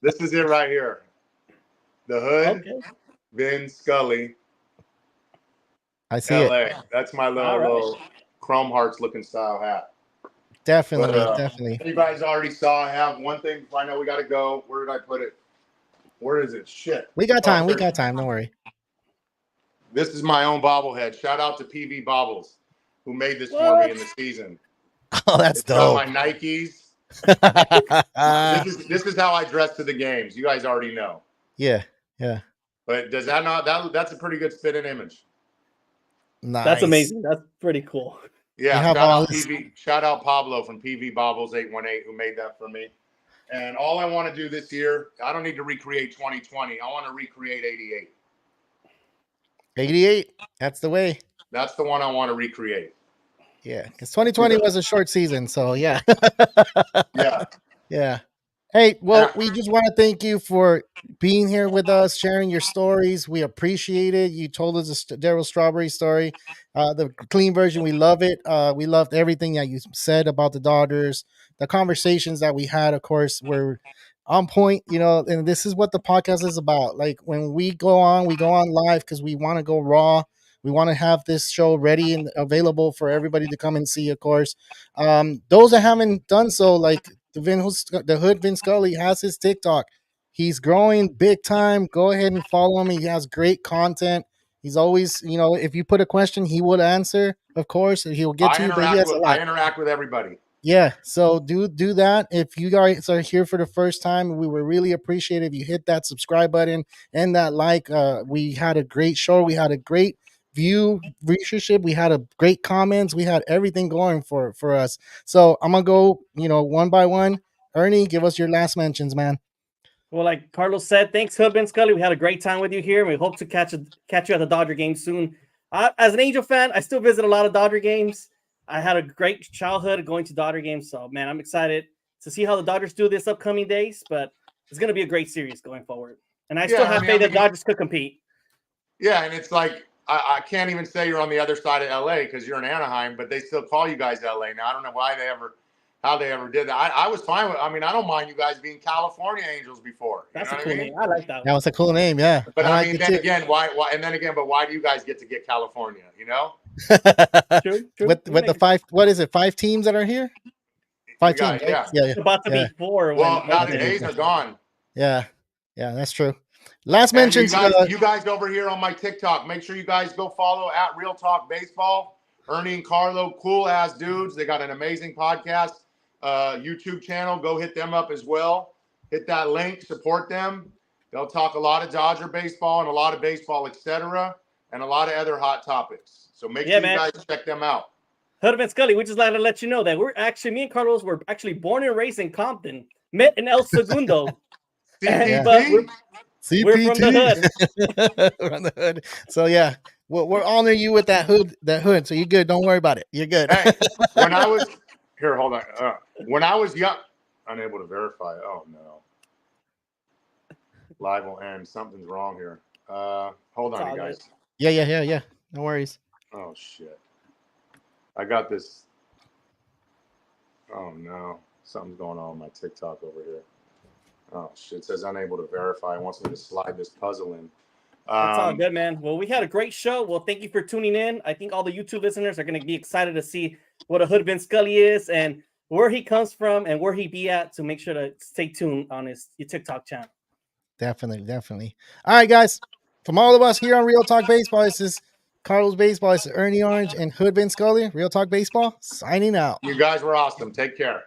This is it right here. The Hood, Okay. Vin Scully, I see LA. it. That's my little Chrome Hearts looking style hat. Definitely, But, definitely. You guys already saw. I have one thing. I know we got to go. Where did I put it? Where is it? Shit. We got time. Oh, We got time. Don't worry. This is my own bobblehead. Shout out to PV Bobbles, who made this for me in the season. Oh, that's dope. My Nikes. This is how I dress to the games. You guys already know. Yeah. But does that not that's a pretty good spit and image. Nice. That's amazing. That's pretty cool. Yeah, shout out Pablo from PV Bobbles 818 who made that for me. And all I want to do this year, I don't need to recreate 2020. I want to recreate 88. 88. That's the way. That's the one I want to recreate. Yeah, because 2020 was a short season, so yeah. Yeah. Hey, well, we just want to thank you for being here with us, sharing your stories. We appreciate it. You told us the Daryl Strawberry story, the clean version. We love it. We loved everything that you said about the Dodgers. The conversations that we had, of course, were on point, and this is what the podcast is about. Like when we go on live because we want to go raw. We want to have this show ready and available for everybody to come and see, of course. Those that haven't done so, like the Hood Vin Scully has his TikTok. He's growing big time. Go ahead and follow him. He has great content. He's always, if you put a question, he will answer. Of course, he'll get to you. But he has a lot. I interact with everybody. Yeah, so do that. If you guys are here for the first time, we would really appreciate it if you hit that subscribe button and that like. We had a great show. We had a great viewership. We had a great comments. We had everything going for us. So I'm gonna go, one by one. Ernie, give us your last mentions, man. Well, like Carlos said, thanks, Hood Vin Scully. We had a great time with you here, and we hope to catch you at the Dodger game soon. As an Angel fan, I still visit a lot of Dodger games. I had a great childhood going to Dodger games, so man, I'm excited to see how the Dodgers do this upcoming days. But it's going to be a great series going forward, and I still have faith that Dodgers could compete. Yeah, and it's like I can't even say you're on the other side of LA because you're in Anaheim, but they still call you guys LA. Now I don't know how they ever did that. I was fine with. I mean, I don't mind you guys being California Angels before. That's a cool name. I like that. That was a cool name, yeah. But I mean, then again, why? But why do you guys get to get California? True. With the 5, what is it? 5 teams that are here. 5 teams. Right? Yeah. It's about to be 4. Well, now the A's are gone. Yeah, that's true. Last mention, you guys over here on my TikTok. Make sure you guys go follow at Real Talk Baseball. Ernie and Carlo, cool ass dudes. They got an amazing podcast, YouTube channel. Go hit them up as well. Hit that link. Support them. They'll talk a lot of Dodger baseball and a lot of baseball, etc., and a lot of other hot topics. So make sure you guys check them out. Hood Vin Scully, we just like to let you know that me and Carlos were actually born and raised in Compton, met in El Segundo. CPT? We're from the Hood. We're on the Hood. So yeah, we're honoring you with that hood. So you're good. Don't worry about it. You're good. Hey, when I was here, hold on. When I was young, unable to verify. Oh no. Live will end. Something's wrong here. Hold on, you guys. Yeah. No worries. Oh shit. I got this. Oh no. Something's going on with my TikTok over here. Oh shit. It says unable to verify. It wants me to slide this puzzle in. That's all good, man. Well, we had a great show. Well, thank you for tuning in. I think all the YouTube listeners are going to be excited to see what a Hood Vin Scully is and where he comes from and where he be at. So make sure to stay tuned on your TikTok channel. Definitely. All right, guys. From all of us here on Real Talk Baseball, this is Carlos Baseball. This is Ernie Orange and Hood Vin Scully. Real Talk Baseball, signing out. You guys were awesome. Take care.